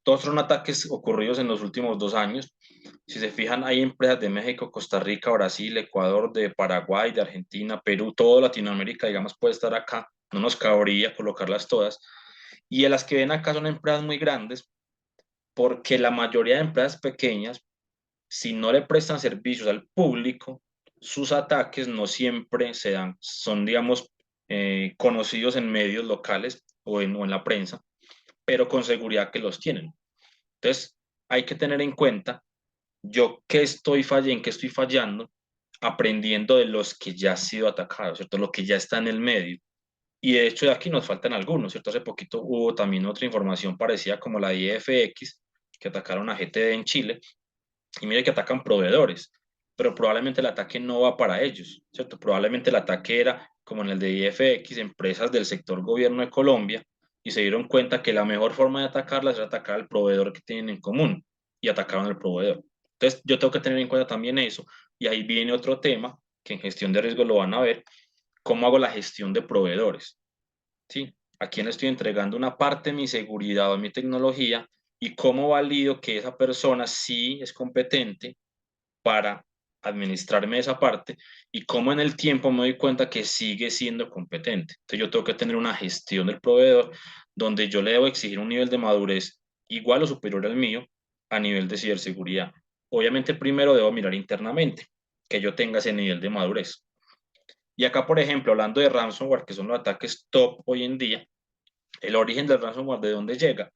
Todos son ataques ocurridos en los últimos 2 años. Si se fijan, hay empresas de México, Costa Rica, Brasil, Ecuador, de Paraguay, de Argentina, Perú, toda Latinoamérica, digamos, puede estar acá. No nos cabría colocarlas todas. Y de las que ven acá son empresas muy grandes, porque la mayoría de empresas pequeñas, si no le prestan servicios al público, sus ataques no siempre se dan, son, digamos, conocidos en medios locales o en la prensa, pero con seguridad que los tienen. Entonces, hay que tener en cuenta yo qué estoy fallando, en qué estoy fallando, aprendiendo de los que ya han sido atacados, ¿cierto? Lo que ya está en el medio. Y de hecho de aquí nos faltan algunos, ¿cierto? Hace poquito hubo también otra información parecida como la de IFX, que atacaron a GTD en Chile, y mire que atacan proveedores, pero probablemente el ataque no va para ellos, ¿cierto? Probablemente el ataque era, como en el de IFX, empresas del sector gobierno de Colombia, y se dieron cuenta que la mejor forma de atacarlas era atacar al proveedor que tienen en común, y atacaron al proveedor. Entonces, yo tengo que tener en cuenta también eso, y ahí viene otro tema, que en gestión de riesgo lo van a ver, cómo hago la gestión de proveedores, ¿sí? ¿A quién le estoy entregando una parte de mi seguridad o mi tecnología? Y cómo valido que esa persona sí es competente para administrarme esa parte y cómo en el tiempo me doy cuenta que sigue siendo competente. Entonces yo tengo que tener una gestión del proveedor donde yo le debo exigir un nivel de madurez igual o superior al mío a nivel de ciberseguridad. Obviamente primero debo mirar internamente que yo tenga ese nivel de madurez. Y acá, por ejemplo, hablando de ransomware, que son los ataques top hoy en día, el origen del ransomware, ¿de dónde llega?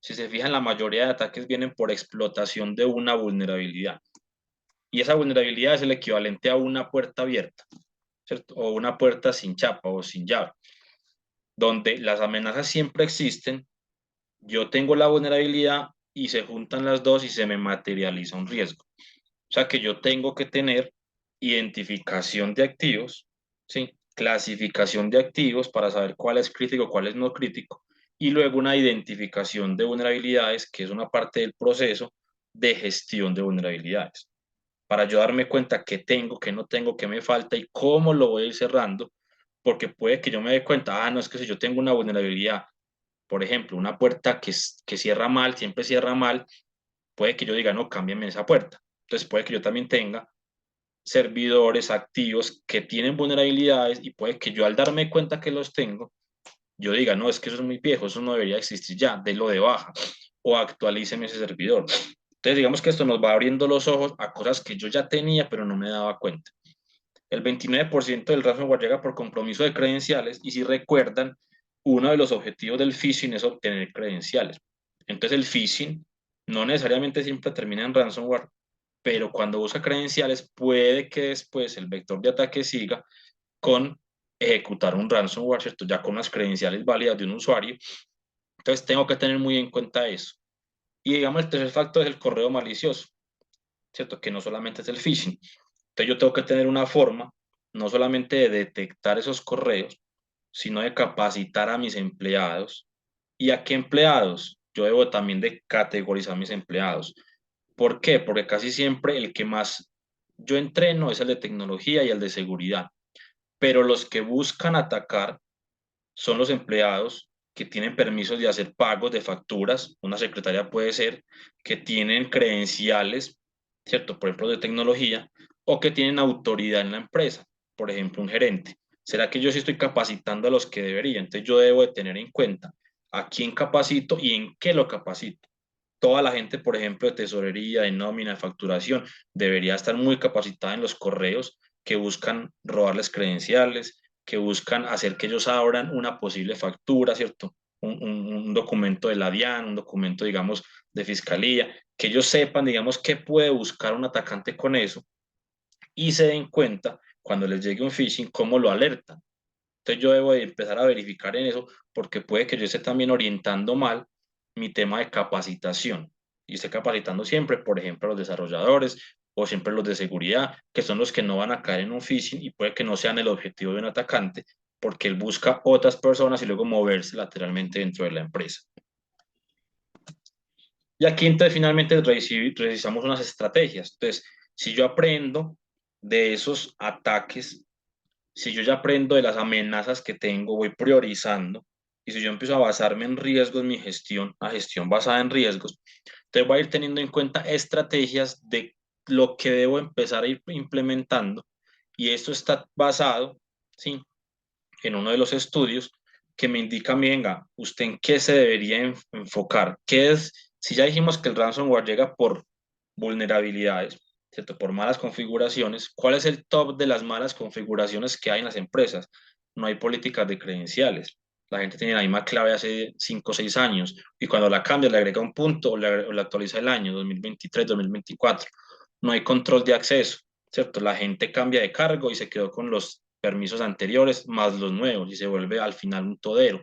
Si se fijan, la mayoría de ataques vienen por explotación de una vulnerabilidad. Y esa vulnerabilidad es el equivalente a una puerta abierta, ¿cierto? O una puerta sin chapa o sin llave, donde las amenazas siempre existen, yo tengo la vulnerabilidad y se juntan las dos y se me materializa un riesgo. O sea que yo tengo que tener identificación de activos, ¿sí? Clasificación de activos para saber cuál es crítico, cuál es no crítico, y luego una identificación de vulnerabilidades, que es una parte del proceso de gestión de vulnerabilidades para yo darme cuenta qué tengo, qué no tengo, qué me falta y cómo lo voy a ir cerrando, porque puede que yo me dé cuenta, no, es que si yo tengo una vulnerabilidad, por ejemplo, una puerta que cierra mal, siempre cierra mal, puede que yo diga, no, cámbiame esa puerta. Entonces puede que yo también tenga servidores activos que tienen vulnerabilidades y puede que yo al darme cuenta que los tengo, yo diga, no, es que eso es muy viejo, eso no debería existir ya, délo de baja o actualíceme ese servidor. Entonces, digamos que esto nos va abriendo los ojos a cosas que yo ya tenía, pero no me daba cuenta. El 29% del ransomware llega por compromiso de credenciales y si recuerdan, uno de los objetivos del phishing es obtener credenciales. Entonces, el phishing no necesariamente siempre termina en ransomware, pero cuando busca credenciales puede que después el vector de ataque siga con ejecutar un ransomware, ¿cierto? Ya con las credenciales válidas de un usuario. Entonces, tengo que tener muy en cuenta eso. Y digamos, el tercer factor es el correo malicioso, ¿cierto? Que no solamente es el phishing. Entonces yo tengo que tener una forma, no solamente de detectar esos correos, sino de capacitar a mis empleados. ¿Y a qué empleados? Yo debo también de categorizar mis empleados. ¿Por qué? Porque casi siempre el que más yo entreno es el de tecnología y el de seguridad. Pero los que buscan atacar son los empleados que tienen permisos de hacer pagos de facturas, una secretaria puede ser, que tienen credenciales, ¿cierto? Por ejemplo, de tecnología, o que tienen autoridad en la empresa, por ejemplo, un gerente. ¿Será que yo sí estoy capacitando a los que debería? Entonces yo debo de tener en cuenta a quién capacito y en qué lo capacito. Toda la gente, por ejemplo, de tesorería, de nómina, de facturación, debería estar muy capacitada en los correos que buscan robarles credenciales, que buscan hacer que ellos abran una posible factura, ¿cierto? Un documento de la DIAN, un documento, digamos, de fiscalía, que ellos sepan, digamos, qué puede buscar un atacante con eso y se den cuenta cuando les llegue un phishing, cómo lo alertan. Entonces yo debo de empezar a verificar en eso porque puede que yo esté también orientando mal mi tema de capacitación y esté capacitando siempre, por ejemplo, a los desarrolladores o siempre los de seguridad, que son los que no van a caer en un phishing y puede que no sean el objetivo de un atacante porque él busca otras personas y luego moverse lateralmente dentro de la empresa. Y aquí entonces finalmente revisamos unas estrategias. Entonces, si yo aprendo de esos ataques, si yo ya aprendo de las amenazas que tengo, voy priorizando. Y si yo empiezo a basarme en riesgos, mi gestión, la gestión basada en riesgos, entonces voy a ir teniendo en cuenta estrategias de lo que debo empezar a ir implementando. Y esto está basado, ¿sí?, en uno de los estudios que me indica, venga, usted en qué se debería enfocar. ¿Qué es? Si ya dijimos que el ransomware llega por vulnerabilidades, ¿cierto? Por malas configuraciones, ¿cuál es el top de las malas configuraciones que hay en las empresas? No hay políticas de credenciales. La gente tiene la misma clave hace 5 o 6 años y cuando la cambia le agrega un punto o le actualiza el año 2023, 2024. No hay control de acceso, ¿cierto? La gente cambia de cargo y se quedó con los permisos anteriores más los nuevos y se vuelve al final un todero.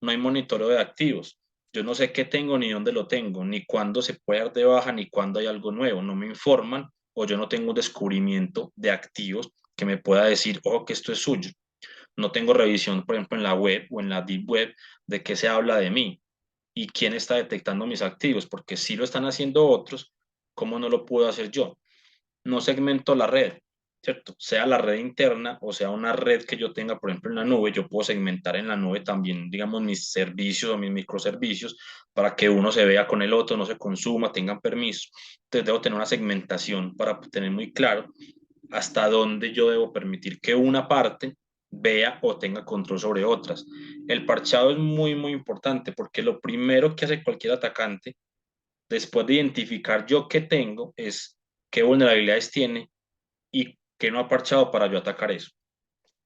No hay monitoreo de activos. Yo no sé qué tengo ni dónde lo tengo, ni cuándo se puede dar de baja, ni cuándo hay algo nuevo. No me informan o yo no tengo un descubrimiento de activos que me pueda decir, oh, que esto es suyo. No tengo revisión, por ejemplo, en la web o en la deep web de qué se habla de mí y quién está detectando mis activos, porque si lo están haciendo otros, ¿cómo no lo puedo hacer yo? No segmento la red, ¿cierto? Sea la red interna o sea una red que yo tenga, por ejemplo, en la nube, yo puedo segmentar en la nube también, digamos, mis servicios o mis microservicios para que uno se vea con el otro, no se consuma, tengan permiso. Entonces debo tener una segmentación para tener muy claro hasta dónde yo debo permitir que una parte vea o tenga control sobre otras. El parchado es muy, muy importante porque lo primero que hace cualquier atacante después de identificar yo qué tengo es qué vulnerabilidades tiene y qué no ha parchado para yo atacar eso.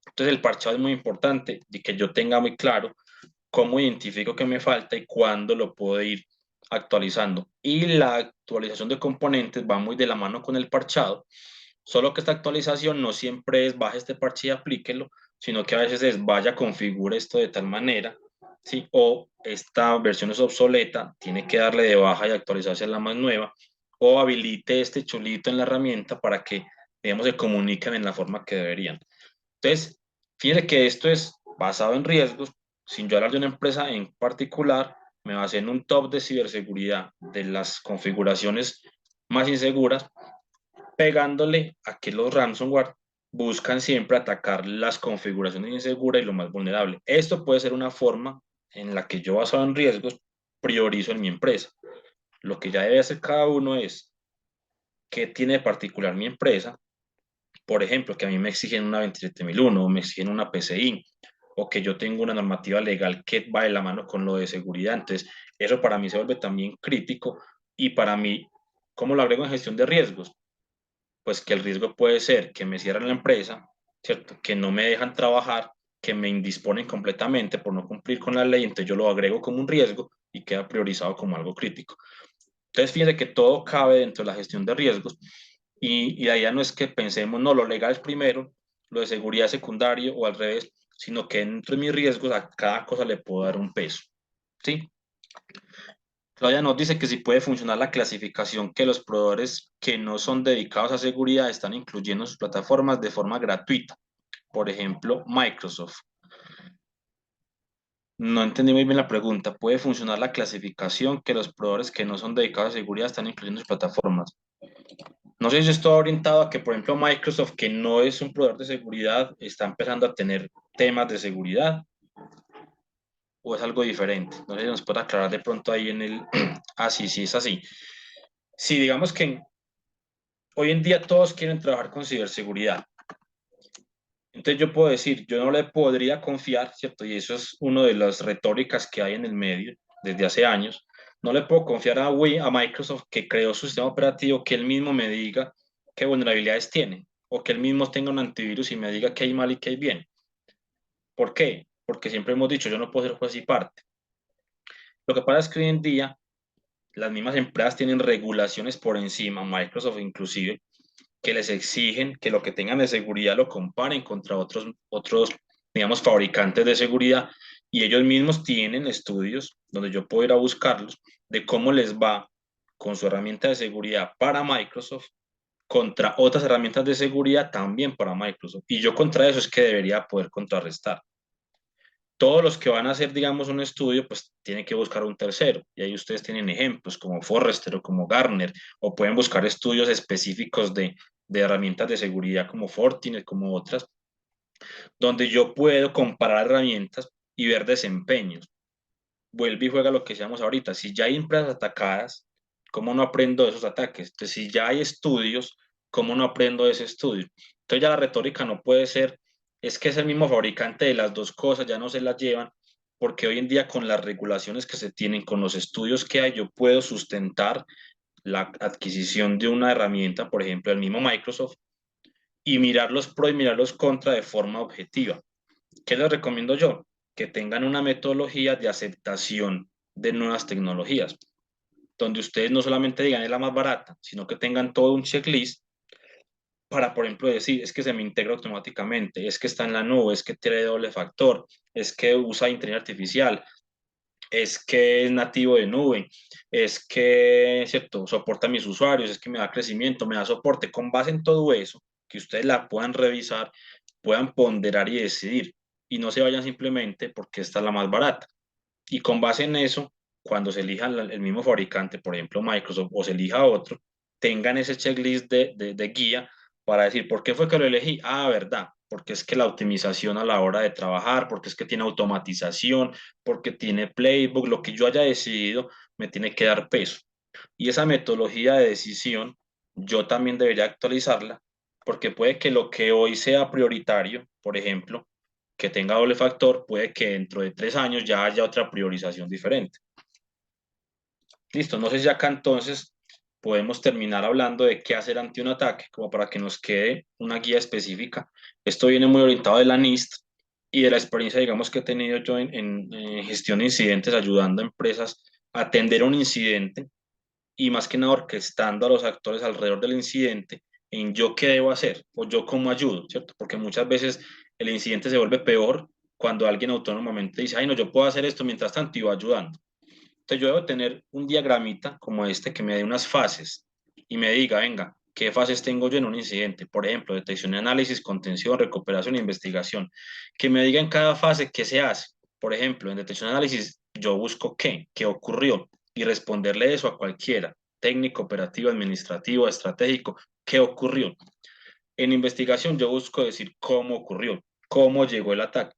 Entonces el parchado es muy importante y que yo tenga muy claro cómo identifico qué me falta y cuándo lo puedo ir actualizando. Y la actualización de componentes va muy de la mano con el parchado, solo que esta actualización no siempre es baje este parche y aplíquelo, sino que a veces es vaya, configure esto de tal manera, ¿sí? O esta versión es obsoleta, tiene que darle de baja y actualizarse a la más nueva, o habilite este chulito en la herramienta para que, digamos, se comuniquen en la forma que deberían. Entonces, fíjense que esto es basado en riesgos, sin yo hablar de una empresa en particular, me basé en un top de ciberseguridad de las configuraciones más inseguras, pegándole a que los ransomware buscan siempre atacar las configuraciones inseguras y lo más vulnerable. Esto puede ser una forma en la que yo, basado en riesgos, priorizo en mi empresa. Lo que ya debe hacer cada uno es qué tiene de particular mi empresa. Por ejemplo, que a mí me exigen una 27001 o me exigen una PCI o que yo tengo una normativa legal que va de la mano con lo de seguridad. Entonces, eso para mí se vuelve también crítico y para mí, ¿cómo lo agrego en gestión de riesgos? Pues que el riesgo puede ser que me cierren la empresa, ¿cierto? Que no me dejan trabajar, que me indisponen completamente por no cumplir con la ley, entonces yo lo agrego como un riesgo y queda priorizado como algo crítico. Entonces, fíjense que todo cabe dentro de la gestión de riesgos y la idea no es que pensemos, no, lo legal es primero, lo de seguridad es secundario o al revés, sino que dentro de mis riesgos a cada cosa le puedo dar un peso, ¿sí? Claudia nos dice que si puede funcionar la clasificación que los proveedores que no son dedicados a seguridad están incluyendo en sus plataformas de forma gratuita. Por ejemplo, Microsoft. No entendí muy bien la pregunta. ¿Puede funcionar la clasificación que los proveedores que no son dedicados a seguridad están incluyendo en sus plataformas? No sé si esto orientado a que, por ejemplo, Microsoft, que no es un proveedor de seguridad, está empezando a tener temas de seguridad o es algo diferente. No sé si nos puede aclarar de pronto ahí en el... Ah, sí, sí, es así. Sí, digamos que hoy en día todos quieren trabajar con ciberseguridad. Entonces yo puedo decir, yo no le podría confiar, ¿cierto? Y eso es una de las retóricas que hay en el medio desde hace años. No le puedo confiar a Microsoft que creó su sistema operativo, que él mismo me diga qué vulnerabilidades tiene, o que él mismo tenga un antivirus y me diga qué hay mal y qué hay bien. ¿Por qué? Porque siempre hemos dicho, yo no puedo ser juez y parte. Lo que pasa es que hoy en día las mismas empresas tienen regulaciones por encima, Microsoft inclusive, que les exigen que lo que tengan de seguridad lo comparen contra otros, digamos, fabricantes de seguridad y ellos mismos tienen estudios donde yo puedo ir a buscarlos de cómo les va con su herramienta de seguridad para Microsoft contra otras herramientas de seguridad también para Microsoft. Y yo contra eso es que debería poder contrarrestar. Todos los que van a hacer, digamos, un estudio, pues tienen que buscar un tercero. Y ahí ustedes tienen ejemplos como Forrester o como Gartner, o pueden buscar estudios específicos de herramientas de seguridad como Fortinet, como otras, donde yo puedo comparar herramientas y ver desempeños. Vuelve y juega lo que decíamos ahorita. Si ya hay empresas atacadas, ¿cómo no aprendo de esos ataques? Entonces, si ya hay estudios, ¿cómo no aprendo de ese estudio? Entonces ya la retórica no puede ser, es que es el mismo fabricante de las dos cosas, ya no se las llevan, porque hoy en día con las regulaciones que se tienen, con los estudios que hay, yo puedo sustentar la adquisición de una herramienta, por ejemplo, el mismo Microsoft, y mirar los pros y mirar los contra de forma objetiva. ¿Qué les recomiendo yo? Que tengan una metodología de aceptación de nuevas tecnologías, donde ustedes no solamente digan es la más barata, sino que tengan todo un checklist para, por ejemplo, decir es que se me integra automáticamente, es que está en la nube, es que tiene doble factor, es que usa inteligencia artificial, es que es nativo de nube, es que, ¿cierto?, soporta a mis usuarios, es que me da crecimiento, me da soporte. Con base en todo eso, que ustedes la puedan revisar, puedan ponderar y decidir, y no se vayan simplemente porque esta es la más barata. Y con base en eso, cuando se elija el mismo fabricante, por ejemplo Microsoft, o se elija otro, tengan ese checklist de guía para decir, ¿por qué fue que lo elegí? Ah, verdad, porque es que la optimización a la hora de trabajar, porque es que tiene automatización, porque tiene playbook, lo que yo haya decidido me tiene que dar peso. Y esa metodología de decisión, yo también debería actualizarla, porque puede que lo que hoy sea prioritario, por ejemplo, que tenga doble factor, puede que dentro de 3 años ya haya otra priorización diferente. Listo, no sé si acá entonces podemos terminar hablando de qué hacer ante un ataque, como para que nos quede una guía específica. Esto viene muy orientado de la NIST y de la experiencia, digamos, que he tenido yo en gestión de incidentes, ayudando a empresas a atender un incidente y más que nada orquestando a los actores alrededor del incidente en yo qué debo hacer o yo cómo ayudo, ¿cierto? Porque muchas veces el incidente se vuelve peor cuando alguien autónomamente dice, ay, no, yo puedo hacer esto mientras tanto y va ayudando. Entonces yo debo tener un diagramita como este que me dé unas fases y me diga, venga, ¿qué fases tengo yo en un incidente? Por ejemplo, detección y análisis, contención, recuperación e investigación. Que me diga en cada fase qué se hace. Por ejemplo, en detección y análisis yo busco qué ocurrió y responderle eso a cualquiera, técnico, operativo, administrativo, estratégico, qué ocurrió. En investigación yo busco decir cómo ocurrió, cómo llegó el ataque.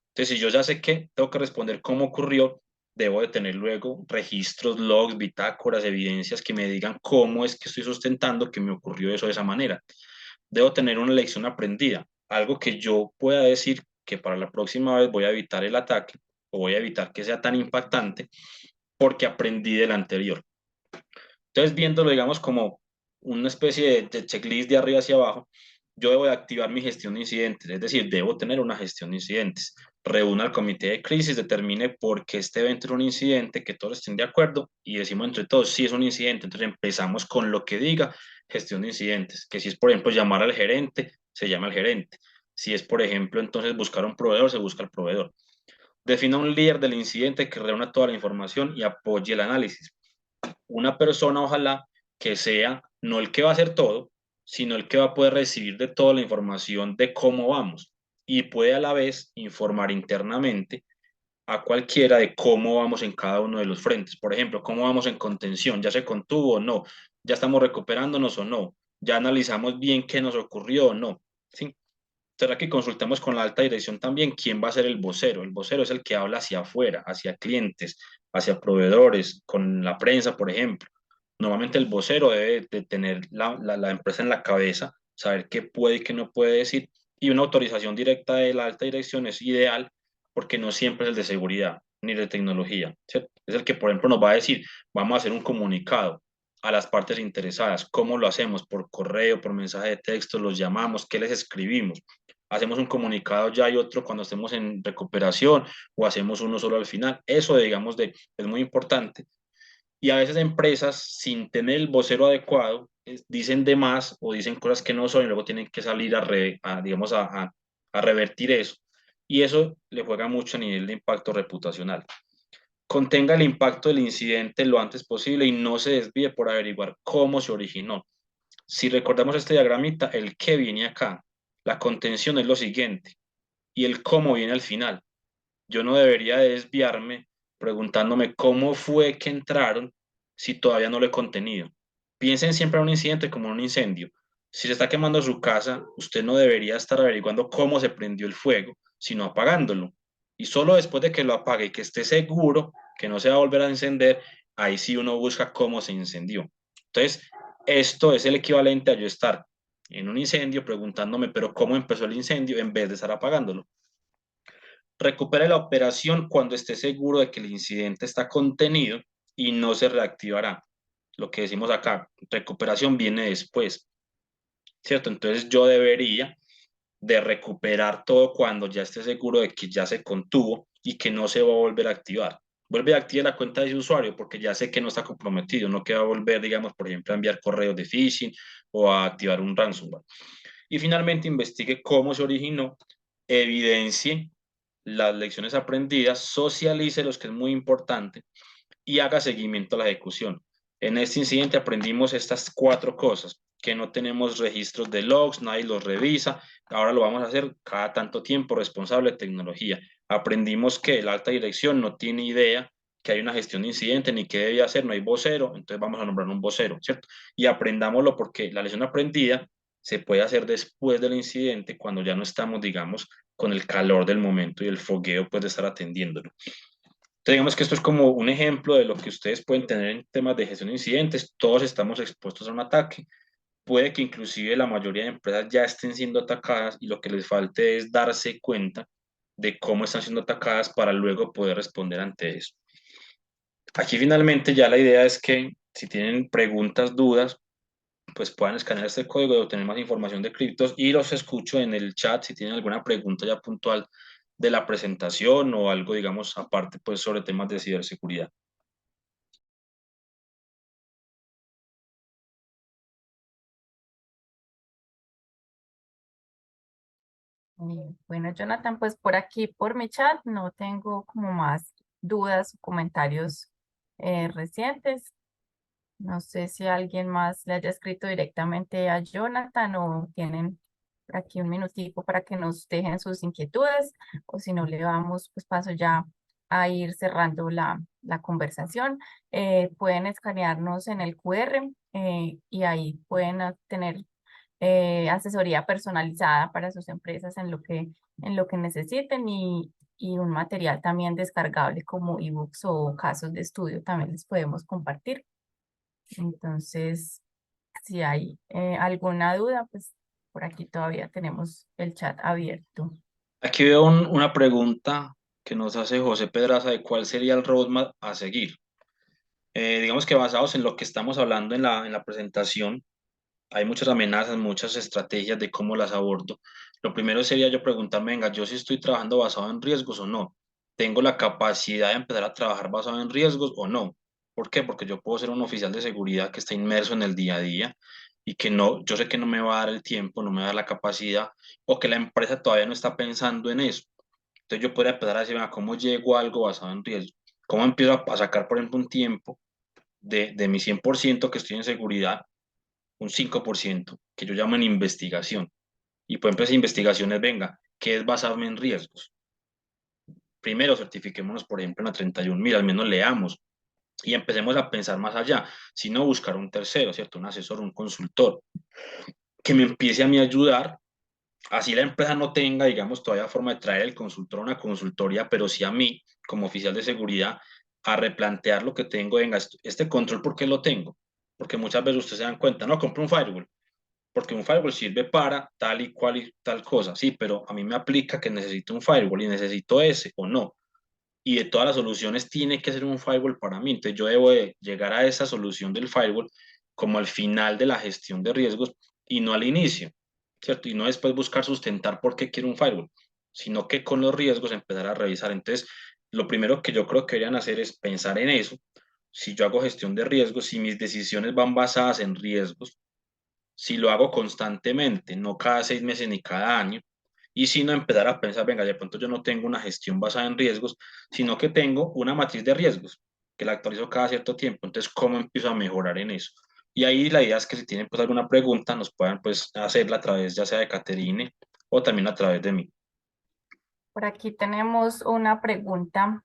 Entonces, si yo ya sé qué, tengo que responder cómo ocurrió, debo de tener luego registros, logs, bitácoras, evidencias que me digan cómo es que estoy sustentando que me ocurrió eso de esa manera. Debo tener una lección aprendida, algo que yo pueda decir que para la próxima vez voy a evitar el ataque o voy a evitar que sea tan impactante porque aprendí del anterior. Entonces, viéndolo, digamos, como una especie de checklist de arriba hacia abajo, yo debo de activar mi gestión de incidentes, es decir, debo tener una gestión de incidentes. Reúna al comité de crisis, determine por qué este evento es un incidente, que todos estén de acuerdo y decimos entre todos si es un incidente. Entonces empezamos con lo que diga gestión de incidentes, que si es, por ejemplo, llamar al gerente, se llama al gerente. Si es, por ejemplo, entonces buscar un proveedor, se busca al proveedor. Defina un líder del incidente que reúna toda la información y apoye el análisis. Una persona, ojalá, que sea no el que va a hacer todo, sino el que va a poder recibir de toda la información de cómo vamos y puede a la vez informar internamente a cualquiera de cómo vamos en cada uno de los frentes. Por ejemplo, cómo vamos en contención, ya se contuvo o no, ya estamos recuperándonos o no, ya analizamos bien qué nos ocurrió o no. ¿Sí? Será que consultemos con la alta dirección también quién va a ser el vocero. El vocero es el que habla hacia afuera, hacia clientes, hacia proveedores, con la prensa, por ejemplo. Normalmente el vocero debe de tener la empresa en la cabeza, saber qué puede y qué no puede decir, y una autorización directa de la alta dirección es ideal porque no siempre es el de seguridad ni de tecnología, ¿cierto? Es el que, por ejemplo, nos va a decir, vamos a hacer un comunicado a las partes interesadas, cómo lo hacemos, por correo, por mensaje de texto, los llamamos, qué les escribimos, hacemos un comunicado ya y otro cuando estemos en recuperación o hacemos uno solo al final, eso digamos es muy importante y a veces empresas, sin tener el vocero adecuado, dicen de más o dicen cosas que no son y luego tienen que salir digamos, a revertir eso. Y eso le juega mucho a nivel de impacto reputacional. Contenga el impacto del incidente lo antes posible y no se desvíe por averiguar cómo se originó. Si recordamos este diagramita, el qué viene acá, la contención es lo siguiente y el cómo viene al final. yo no debería desviarme preguntándome cómo fue que entraron si todavía no lo he contenido. Piensen siempre en un incidente como en un incendio. Si se está quemando su casa, usted no debería estar averiguando cómo se prendió el fuego, sino apagándolo. Y solo después de que lo apague y que esté seguro que no se va a volver a encender, ahí sí uno busca cómo se incendió. Entonces, esto es el equivalente a yo estar en un incendio preguntándome, pero ¿cómo empezó el incendio en vez de estar apagándolo? Recupere la operación cuando esté seguro de que el incidente está contenido y no se reactivará. Lo que decimos acá, recuperación viene después, ¿cierto? Entonces yo debería de recuperar todo cuando ya esté seguro de que ya se contuvo y que no se va a volver a activar. Vuelve a activar la cuenta de ese usuario porque ya sé que no está comprometido, no que va a volver, digamos, por ejemplo, a enviar correos de phishing o a activar un ransomware. Y finalmente investigue cómo se originó, evidencie las lecciones aprendidas, socialice los que es muy importante y haga seguimiento a la ejecución. En este incidente aprendimos estas cuatro cosas, que no tenemos registros de logs, nadie los revisa, ahora lo vamos a hacer cada tanto tiempo, responsable de tecnología. Aprendimos que la alta dirección no tiene idea que hay una gestión de incidente ni qué debe hacer, no hay vocero, entonces vamos a nombrar un vocero, ¿cierto? Y aprendámoslo porque la lección aprendida se puede hacer después del incidente cuando ya no estamos, digamos, con el calor del momento y el fogueo pues de estar atendiéndolo. Entonces, digamos que esto es como un ejemplo de lo que ustedes pueden tener en temas de gestión de incidentes. Todos estamos expuestos a un ataque. Puede que inclusive la mayoría de empresas ya estén siendo atacadas y lo que les falte es darse cuenta de cómo están siendo atacadas para luego poder responder ante eso. Aquí finalmente ya la idea es que si tienen preguntas, dudas, pues puedan escanear este código y obtener más información de criptos y los escucho en el chat si tienen alguna pregunta ya puntual de la presentación o algo, digamos, aparte, pues sobre temas de ciberseguridad. Bueno, Jonathan, pues por aquí, por mi chat, no tengo como más dudas o comentarios recientes. No sé si alguien más le haya escrito directamente a Jonathan o tienen por aquí un minutico para que nos dejen sus inquietudes o si no le damos pues paso ya a ir cerrando la conversación. Pueden escanearnos en el QR y ahí pueden tener asesoría personalizada para sus empresas en lo que necesiten y un material también descargable como ebooks o casos de estudio también les podemos compartir. Entonces, si hay alguna duda, pues por aquí todavía tenemos el chat abierto. Aquí veo una pregunta que nos hace José Pedraza de cuál sería el roadmap a seguir. Digamos que basados en lo que estamos hablando en la presentación, hay muchas amenazas, muchas estrategias de cómo las abordo. Lo primero sería yo preguntarme, venga, yo sí estoy trabajando basado en riesgos o no. ¿Tengo la capacidad de empezar a trabajar basado en riesgos o no? ¿Por qué? Porque yo puedo ser un oficial de seguridad que está inmerso en el día a día y que no, yo sé que no me va a dar el tiempo, no me va a dar la capacidad o que la empresa todavía no está pensando en eso. Entonces yo podría empezar a decir, venga, ¿cómo llego a algo basado en riesgos? ¿Cómo empiezo a sacar, por ejemplo, un tiempo de mi 100% que estoy en seguridad, un 5% que yo llamo en investigación? Y por ejemplo, esa investigación es, venga, ¿qué es basarme en riesgos? Primero, certifiquémonos, por ejemplo, en la 31.000, al menos leamos y empecemos a pensar más allá, si no buscar un tercero, ¿cierto? Un asesor, un consultor, que me empiece a mí a ayudar, así la empresa no tenga, digamos, todavía forma de traer el consultor a una consultoría, pero sí a mí, como oficial de seguridad, a replantear lo que tengo, venga, este control, ¿por qué lo tengo? Porque muchas veces ustedes se dan cuenta, no, compro un firewall, porque un firewall sirve para tal y cual y tal cosa, sí, pero a mí me aplica que necesito un firewall y necesito ese o no. Y de todas las soluciones tiene que ser un firewall para mí. Entonces yo debo de llegar a esa solución del firewall como al final de la gestión de riesgos y no al inicio, ¿cierto? Y no después buscar sustentar por qué quiero un firewall, sino que con los riesgos empezar a revisar. Entonces, lo primero que yo creo que deberían hacer es pensar en eso. Si yo hago gestión de riesgos, si mis decisiones van basadas en riesgos, si lo hago constantemente, no cada 6 meses ni cada año, y si no empezar a pensar, venga, de pronto yo no tengo una gestión basada en riesgos, sino que tengo una matriz de riesgos que la actualizo cada cierto tiempo. Entonces, ¿cómo empiezo a mejorar en eso? Y ahí la idea es que si tienen pues alguna pregunta, nos puedan pues hacerla a través ya sea de Caterine o también a través de mí. Por aquí tenemos una pregunta.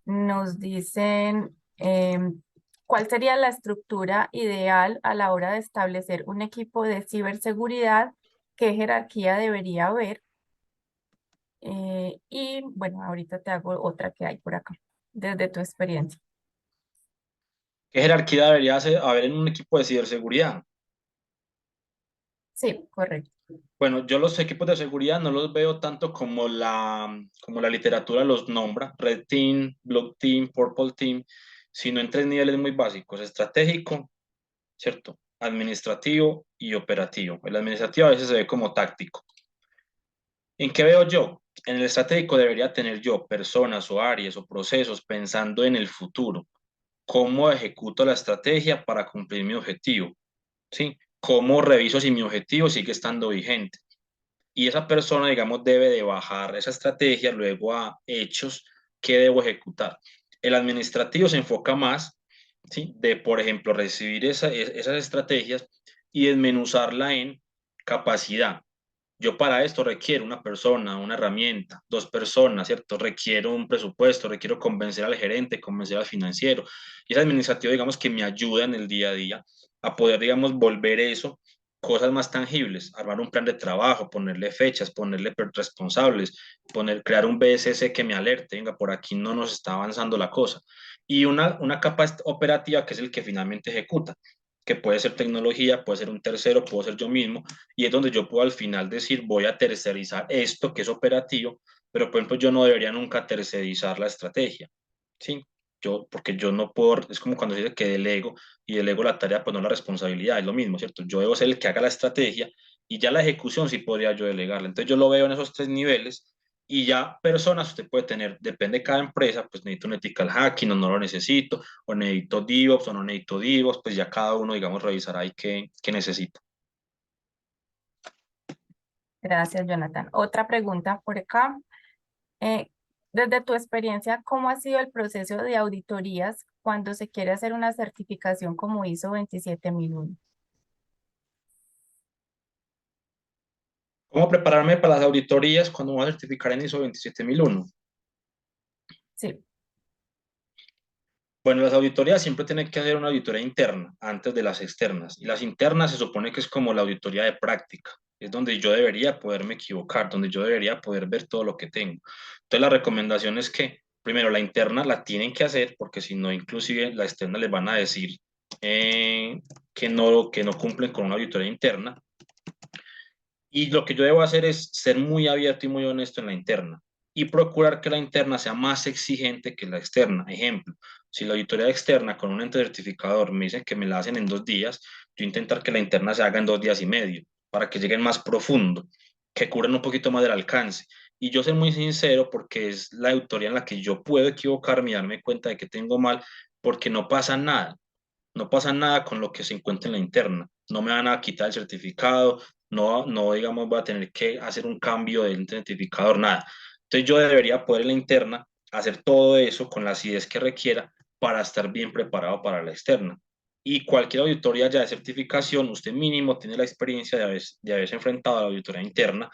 Nos dicen, ¿cuál sería la estructura ideal a la hora de establecer un equipo de ciberseguridad? ¿Qué jerarquía debería haber? Y bueno, ahorita te hago otra que hay por acá, desde tu experiencia. ¿Qué jerarquía debería haber en un equipo de ciberseguridad? Sí, correcto. Bueno, yo los equipos de seguridad no los veo tanto como la literatura los nombra, Red Team, Blue Team, Purple Team, sino en tres niveles muy básicos: estratégico, ¿cierto? Administrativo y operativo. El administrativo a veces se ve como táctico. ¿En qué veo yo? En el estratégico debería tener yo personas o áreas o procesos pensando en el futuro. ¿Cómo ejecuto la estrategia para cumplir mi objetivo? ¿Sí? ¿Cómo reviso si mi objetivo sigue estando vigente? Y esa persona, digamos, debe de bajar esa estrategia luego a hechos que debo ejecutar. El administrativo se enfoca más, ¿sí? De, por ejemplo, recibir esas estrategias y desmenuzarla en capacidad. Yo para esto requiero una persona, una herramienta, dos personas, ¿cierto? Requiero un presupuesto, requiero convencer al gerente, convencer al financiero. Y ese administrativo, digamos, que me ayuda en el día a día a poder, digamos, volver eso cosas más tangibles, armar un plan de trabajo, ponerle fechas, ponerle responsables, crear un BSS que me alerte, venga, por aquí no nos está avanzando la cosa. Y una capa operativa que es el que finalmente ejecuta, que puede ser tecnología, puede ser un tercero, puedo ser yo mismo, y es donde yo puedo al final decir, voy a tercerizar esto que es operativo, pero por ejemplo yo no debería nunca tercerizar la estrategia, ¿sí? Porque yo no puedo, es como cuando se dice que delego, y delego la tarea, pues no la responsabilidad, es lo mismo, ¿cierto? Yo debo ser el que haga la estrategia, y ya la ejecución sí podría yo delegarla. Entonces yo lo veo en esos tres niveles, y ya personas usted puede tener, depende de cada empresa, pues necesito un ethical hacking o no lo necesito, o necesito DevOps o no necesito DevOps, pues ya cada uno, digamos, revisará ahí qué necesita. Gracias, Jonathan. Otra pregunta por acá. Eh, Desde tu experiencia, ¿cómo ha sido el proceso de auditorías cuando se quiere hacer una certificación como ISO 27001? ¿Cómo prepararme para las auditorías cuando me voy a certificar en ISO 27001? Sí, Bueno, las auditorías siempre tienen que hacer una auditoría interna antes de las externas. Y las internas se supone que es como la auditoría de práctica. Es donde yo debería poderme equivocar, donde yo debería poder ver todo lo que tengo. Entonces, la recomendación es que primero la interna la tienen que hacer, porque si no, inclusive la externa les van a decir que no cumplen con una auditoría interna. Y lo que yo debo hacer es ser muy abierto y muy honesto en la interna y procurar que la interna sea más exigente que la externa. Ejemplo, si la auditoría externa con un ente certificador me dice que me la hacen en 2 días, yo intentar que la interna se haga en 2 días y medio para que lleguen más profundo, que cubran un poquito más del alcance. Y yo ser muy sincero porque es la auditoría en la que yo puedo equivocarme y darme cuenta de que tengo mal, porque no pasa nada. No pasa nada con lo que se encuentra en la interna. No me van a quitar el certificado, no, digamos, voy a tener que hacer un cambio del certificador, nada. Entonces yo debería poder en la interna hacer todo eso con la acidez que requiera para estar bien preparado para la externa. Y cualquier auditoría ya de certificación, usted mínimo tiene la experiencia de haberse enfrentado a la auditoría interna,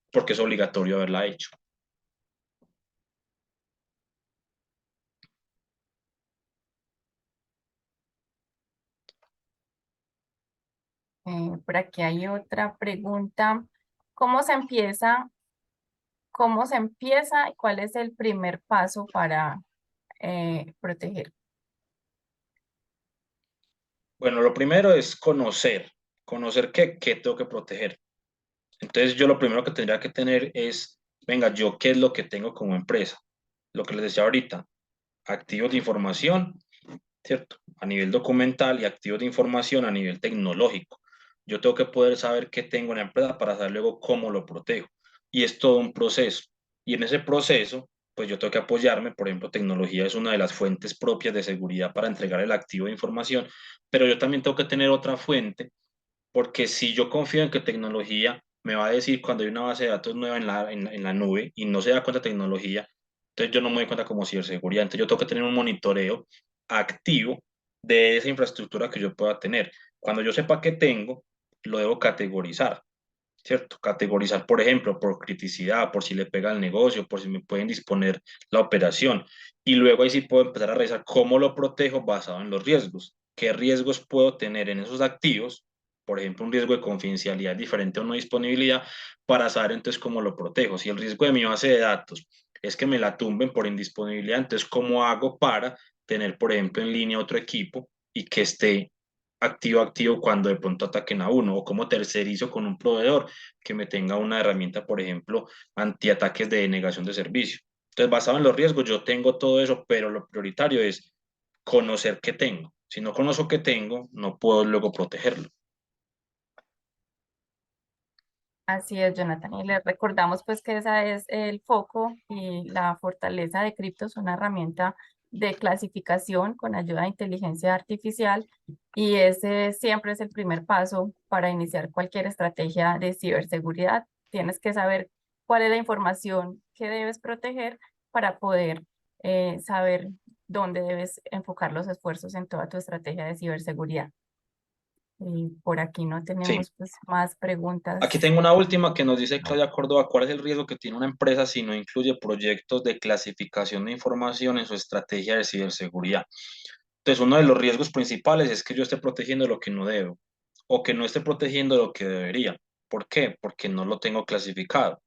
porque es obligatorio haberla hecho. por aquí hay otra pregunta. ¿Cómo se empieza? ¿Cómo se empieza y cuál es el primer paso para proteger? Bueno, lo primero es conocer qué tengo que proteger. Entonces yo lo primero que tendría que tener es, venga, yo qué es lo que tengo como empresa. Lo que les decía ahorita, activos de información, ¿cierto? A nivel documental y activos de información a nivel tecnológico. Yo tengo que poder saber qué tengo en la empresa para saber luego cómo lo protejo. Y es todo un proceso. Y en ese proceso, pues yo tengo que apoyarme, por ejemplo, tecnología es una de las fuentes propias de seguridad para entregar el activo de información, pero yo también tengo que tener otra fuente porque si yo confío en que tecnología me va a decir cuando hay una base de datos nueva en la nube y no se da cuenta de tecnología, entonces yo no me doy cuenta como ciberseguridad. Entonces yo tengo que tener un monitoreo activo de esa infraestructura que yo pueda tener. Cuando yo sepa qué tengo, lo debo categorizar. ¿cierto? Categorizar, por ejemplo, por criticidad, por si le pega al negocio, por si me pueden disponer la operación. Y luego ahí sí puedo empezar a revisar cómo lo protejo basado en los riesgos. ¿Qué riesgos puedo tener en esos activos? Por ejemplo, un riesgo de confidencialidad diferente a una disponibilidad para saber entonces cómo lo protejo. Si el riesgo de mi base de datos es que me la tumben por indisponibilidad, entonces ¿cómo hago para tener, por ejemplo, en línea otro equipo y que esté activo cuando de pronto ataquen a uno? O cómo tercerizo con un proveedor que me tenga una herramienta, por ejemplo, antiataques de denegación de servicio. Entonces, basado en los riesgos, yo tengo todo eso, pero lo prioritario es conocer qué tengo. Si no conozco qué tengo, no puedo luego protegerlo. Así es, Jonathan. Y les recordamos pues que ese es el foco y la fortaleza de Cryptos, una herramienta de clasificación con ayuda de inteligencia artificial, y ese siempre es el primer paso para iniciar cualquier estrategia de ciberseguridad. Tienes que saber cuál es la información que debes proteger para poder saber dónde debes enfocar los esfuerzos en toda tu estrategia de ciberseguridad. Y por aquí no Sí. tenemos pues más Aquí preguntas. tengo una última que nos dice Claudia Córdoba: ¿cuál es el riesgo que tiene una empresa si no incluye proyectos de clasificación de información en su estrategia de ciberseguridad? Entonces, uno de los riesgos principales es que yo esté protegiendo lo que no debo o que no esté protegiendo lo que debería. ¿Por qué? Porque no lo tengo clasificado.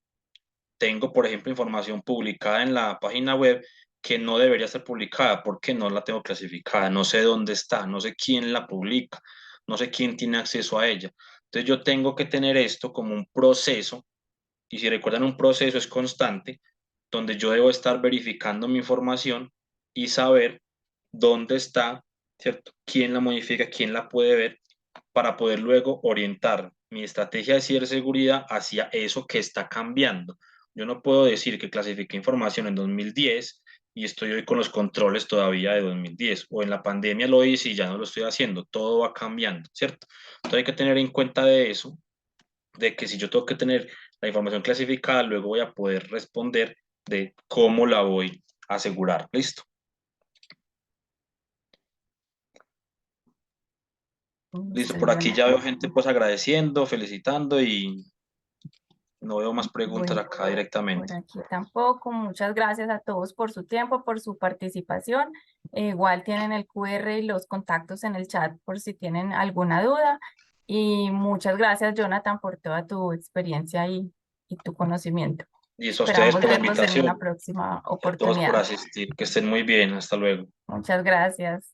Tengo, por ejemplo, información publicada en la página web que no debería ser publicada porque no la tengo clasificada, no sé dónde está, no sé quién la publica, no sé quién tiene acceso a ella. Entonces yo tengo que tener esto como un proceso, y si recuerdan, un proceso es constante, donde yo debo estar verificando mi información y saber dónde está, ¿cierto? ¿Quién la modifica, quién la puede ver, para poder luego orientar mi estrategia de ciberseguridad hacia eso que está cambiando? Yo no puedo decir que clasifiqué información en 2010 y estoy hoy con los controles todavía de 2010, o en la pandemia lo hice y ya no lo estoy haciendo. Todo va cambiando, ¿cierto? Entonces hay que tener en cuenta de eso, de que si yo tengo que tener la información clasificada, luego voy a poder responder de cómo la voy a asegurar. ¿Listo? Listo, Listo, por aquí ya Jonathan. veo gente pues agradeciendo, felicitando, y no veo más preguntas Bueno, acá por directamente. aquí tampoco. Muchas gracias a todos por su tiempo, por su participación. Igual tienen el QR y los contactos en el chat por si tienen alguna duda. Y muchas gracias, Jonathan, por toda tu experiencia y tu conocimiento. Y eso a ustedes Esperamos por la verlos en invitación una próxima y a todos por oportunidad. asistir. Que estén muy bien. Hasta luego. Muchas gracias.